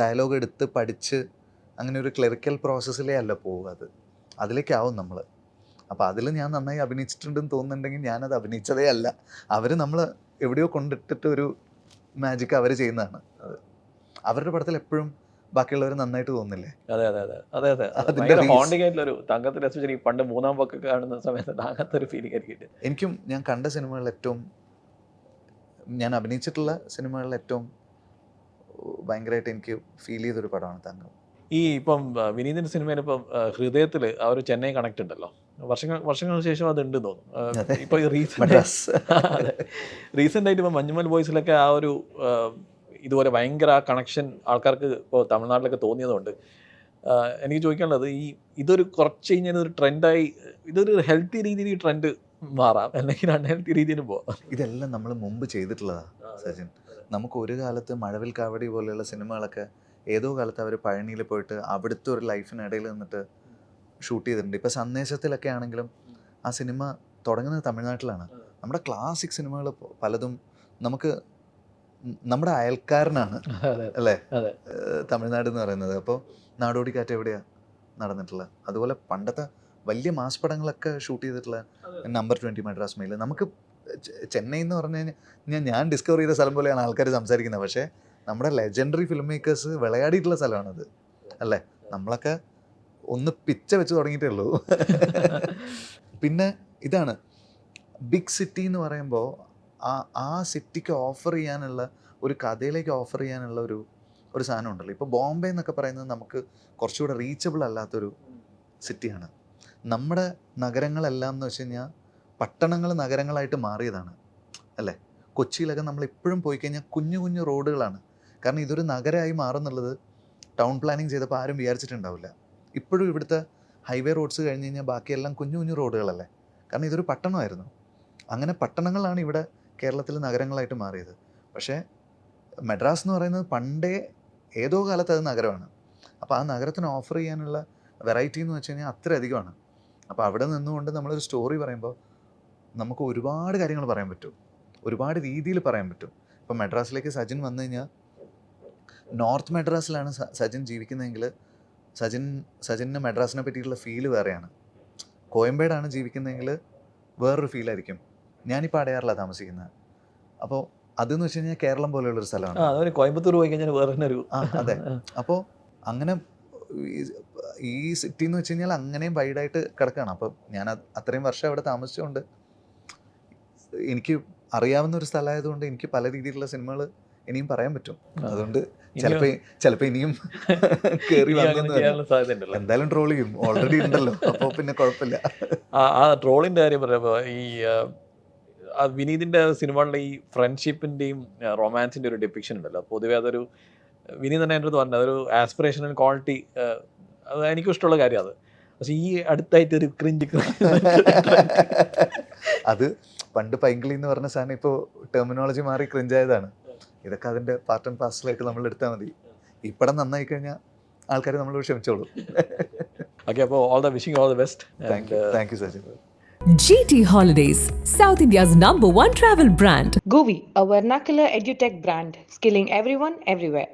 ഡയലോഗ് എടുത്ത് പഠിച്ച് അങ്ങനെ ഒരു ക്ലറിക്കൽ പ്രോസസ്സിലേ അല്ല പോവുക. അതിലേക്കാവും നമ്മൾ. അപ്പോൾ അതിൽ ഞാൻ നന്നായി അഭിനയിച്ചിട്ടുണ്ടെന്ന് തോന്നുന്നുണ്ടെങ്കിൽ ഞാനത് അഭിനയിച്ചതേ അല്ല. അവർ നമ്മൾ എവിടെയോ കൊണ്ടിട്ടിട്ട് ഒരു മാജിക് അവർ ചെയ്യുന്നതാണ്. അത് അവരുടെ പടത്തിൽ എപ്പോഴും ബാക്കിയുള്ളവർ നന്നായിട്ട് തോന്നില്ലേ? പണ്ട് മൂന്നാം പക്ക കാണുന്ന സമയത്ത് അങ്ങനത്തെ ഒരു ഫീലിംഗ് ആയിരിക്കും എനിക്കും. ഞാൻ കണ്ട സിനിമകളിൽ ഏറ്റവും, ഞാൻ അഭിനയിച്ചിട്ടുള്ള സിനിമകളിൽ ഏറ്റവും ഭയങ്കരമായിട്ട് എനിക്ക് ഫീൽ ചെയ്തൊരു പടമാണ് തങ്കം. ഈ ഇപ്പം വിനീതിൻ്റെ സിനിമയിൽ ഇപ്പം ഹൃദയത്തിൽ ആ ഒരു ചെന്നൈ കണക്ട് ഉണ്ടല്ലോ, വർഷങ്ങൾക്ക് ശേഷം അത് ഉണ്ടെന്ന് തോന്നുന്നു. ഇപ്പോൾ റീസെൻ്റ് ആയിട്ട് ഇപ്പം മഞ്ഞുമൽ ബോയ്സിലൊക്കെ ആ ഒരു ഇതുപോലെ ഭയങ്കര ആ കണക്ഷൻ ആൾക്കാർക്ക് ഇപ്പോൾ തമിഴ്നാട്ടിലൊക്കെ തോന്നിയതുകൊണ്ട് എനിക്ക് ചോദിക്കാനുള്ളത്, ഇതൊരു കുറച്ച് കഴിഞ്ഞാൽ ഒരു ട്രെൻഡായി, ഇതൊരു ഹെൽത്തി രീതിയിൽ ഈ ട്രെൻഡ് മാറാം അല്ലെങ്കിൽ അൺഹെൽത്തി രീതിയിൽ പോവാം. ഇതെല്ലാം നമ്മൾ മുമ്പ് ചെയ്തിട്ടുള്ളതാണ് സജിൻ. നമുക്ക് ഒരു കാലത്ത് മഴവിൽ കാവടി പോലെയുള്ള സിനിമകളൊക്കെ ഏതോ കാലത്ത് അവർ പഴനിയിൽ പോയിട്ട് അവിടുത്തെ ഒരു ലൈഫിനിടയിൽ നിന്നിട്ട് ഷൂട്ട് ചെയ്തിട്ടുണ്ട്. ഇപ്പോൾ സന്ദേശത്തിലൊക്കെ ആണെങ്കിലും ആ സിനിമ തുടങ്ങുന്നത് തമിഴ്നാട്ടിലാണ്. നമ്മുടെ ക്ലാസിക് സിനിമകൾ പലതും നമുക്ക് നമ്മുടെ അയൽക്കാരനാണ് അല്ലേ തമിഴ്നാട് എന്ന് പറയുന്നത്. അപ്പോൾ നാടോടിക്കാറ്റ് എവിടെയാണ് നടന്നിട്ടുള്ളത്. അതുപോലെ പണ്ടത്തെ വലിയ മാസ് പടങ്ങളൊക്കെ ഷൂട്ട് ചെയ്തിട്ടുള്ള നമ്പർ 20 മദ്രാസ് മെയിൽ. നമുക്ക് ചെന്നൈ എന്ന് പറഞ്ഞു കഴിഞ്ഞാൽ ഞാൻ ഡിസ്കവർ ചെയ്ത സ്ഥലം പോലെയാണ് ആൾക്കാർ സംസാരിക്കുന്നത്. പക്ഷേ നമ്മുടെ ലെജൻഡറി ഫിലിം മേക്കേഴ്സ് വിളയാടിയിട്ടുള്ള സ്ഥലമാണത് അല്ലേ. നമ്മളൊക്കെ ഒന്ന് പിച്ച വെച്ച് തുടങ്ങിയിട്ടേ ഉള്ളൂ. പിന്നെ ഇതാണ് ബിഗ് സിറ്റി എന്ന് പറയുമ്പോൾ ആ സിറ്റിക്ക് ഓഫർ ചെയ്യാനുള്ള ഒരു കഥയിലേക്ക് ഓഫർ ചെയ്യാനുള്ള ഒരു സാധനം ഉണ്ടല്ലോ. ഇപ്പോൾ ബോംബെ എന്നൊക്കെ പറയുന്നത് നമുക്ക് കുറച്ചുകൂടെ റീച്ചബിൾ അല്ലാത്തൊരു സിറ്റിയാണ്. നമ്മുടെ നഗരങ്ങളെല്ലാം എന്ന് വെച്ച് കഴിഞ്ഞാൽ പട്ടണങ്ങൾ നഗരങ്ങളായിട്ട് മാറിയതാണ് അല്ലേ. കൊച്ചിയിലൊക്കെ നമ്മൾ ഇപ്പോഴും പോയി കഴിഞ്ഞാൽ കുഞ്ഞു കുഞ്ഞു റോഡുകളാണ്. കാരണം ഇതൊരു നഗരമായി മാറുന്നുള്ളത് ടൗൺ പ്ലാനിങ് ചെയ്തപ്പോൾ ആരും വിചാരിച്ചിട്ടുണ്ടാവില്ല. ഇപ്പോഴും ഇവിടുത്തെ ഹൈവേ റോഡ്സ് കഴിഞ്ഞ് കഴിഞ്ഞാൽ ബാക്കിയെല്ലാം കുഞ്ഞു കുഞ്ഞു റോഡുകളല്ലേ. കാരണം ഇതൊരു പട്ടണമായിരുന്നു. അങ്ങനെ പട്ടണങ്ങളാണ് ഇവിടെ കേരളത്തിൽ നഗരങ്ങളായിട്ട് മാറിയത്. പക്ഷേ മദ്രാസ് എന്ന് പറയുന്നത് പണ്ടേ ഏതോ കാലത്ത് അത് നഗരമാണ്. അപ്പോൾ ആ നഗരത്തിന് ഓഫർ ചെയ്യാനുള്ള വെറൈറ്റി എന്ന് വെച്ച് കഴിഞ്ഞാൽ അത്ര അധികമാണ്. അപ്പോൾ അവിടെ നിന്നുകൊണ്ട് നമ്മളൊരു സ്റ്റോറി പറയുമ്പോൾ നമുക്ക് ഒരുപാട് കാര്യങ്ങൾ പറയാൻ പറ്റും, ഒരുപാട് രീതിയിൽ പറയാൻ പറ്റും. ഇപ്പോൾ മദ്രാസിലേക്ക് സജിൻ വന്നു കഴിഞ്ഞാൽ നോർത്ത് മദ്രാസിലാണ് സജിൻ ജീവിക്കുന്നതെങ്കിൽ സജിന് മദ്രാസിനെ പറ്റിയിട്ടുള്ള ഫീല് വേറെയാണ്. കോയമ്പേടാണ് ജീവിക്കുന്നതെങ്കിൽ വേറൊരു ഫീലായിരിക്കും. ഞാനിപ്പോൾ അടയാറിലാണ് താമസിക്കുന്നത്. അപ്പോൾ അതെന്ന് വെച്ച് കഴിഞ്ഞാൽ കേരളം പോലെയുള്ളൊരു സ്ഥലമാണ്. കോയമ്പത്തൂർ പോയി കഴിഞ്ഞാൽ വേറെ അതെ. അപ്പോൾ അങ്ങനെ ഈ സിറ്റി എന്ന് വെച്ച് കഴിഞ്ഞാൽ അങ്ങനെയും വൈഡായിട്ട് കിടക്കുകയാണ്. അപ്പോൾ ഞാൻ അത്രയും വർഷം അവിടെ താമസിച്ചുകൊണ്ട് എനിക്ക് അറിയാവുന്ന ഒരു സ്ഥലമായതുകൊണ്ട് എനിക്ക് പല രീതിയിലുള്ള സിനിമകൾ ഇനിയും പറയാൻ പറ്റും. അതുകൊണ്ട് ചിലപ്പോൾ ഇനിയും കയറി വന്നു എന്തായാലും ട്രോൾ ചെയ്യും, ഓൾറെഡി ഉണ്ടല്ലോ. അപ്പോൾ പിന്നെ കുഴപ്പമില്ല. ആ ട്രോളിൻ്റെ കാര്യം പറയുമ്പോൾ ഈ വിനീതിൻ്റെ സിനിമകളിലെ ഈ ഫ്രണ്ട്ഷിപ്പിൻ്റെയും റൊമാൻസിൻ്റെ ഒരു ഡെപ്പിക്ഷൻ ഉണ്ടല്ലോ. പൊതുവേ അതൊരു വിനീത് തന്നെ എൻ്റെ അടുത്ത് പറഞ്ഞത് അതൊരു ആസ്പിറേഷണൽ ക്വാളിറ്റി, അത് എനിക്കും ഇഷ്ടമുള്ള കാര്യം അത്. പക്ഷേ ഈ അടുത്തായിട്ട് ഒരു ക്രിഞ്ച് അത് പണ്ട് പൈങ്കിളി എന്ന് പറഞ്ഞ സാധനം ഇപ്പോൾ ടെർമിനോളജി മാറി ക്രിഞ്ചായതാണ്. ഇതൊക്കെ അതിൻ്റെ പാർട്ട് ആൻഡ് പാർസലായിട്ട് നമ്മൾ എടുത്താൽ മതി. ഈ പടം നന്നായി കഴിഞ്ഞാൽ ആൾക്കാർ നമ്മളോട് ക്ഷമിച്ചോളൂ. ഓക്കെ, അപ്പോൾ wishing all the best. Thank you Sajin. GT Holidays, South India's #1 travel brand. GUVI, a vernacular edutech brand, skilling everyone, everywhere.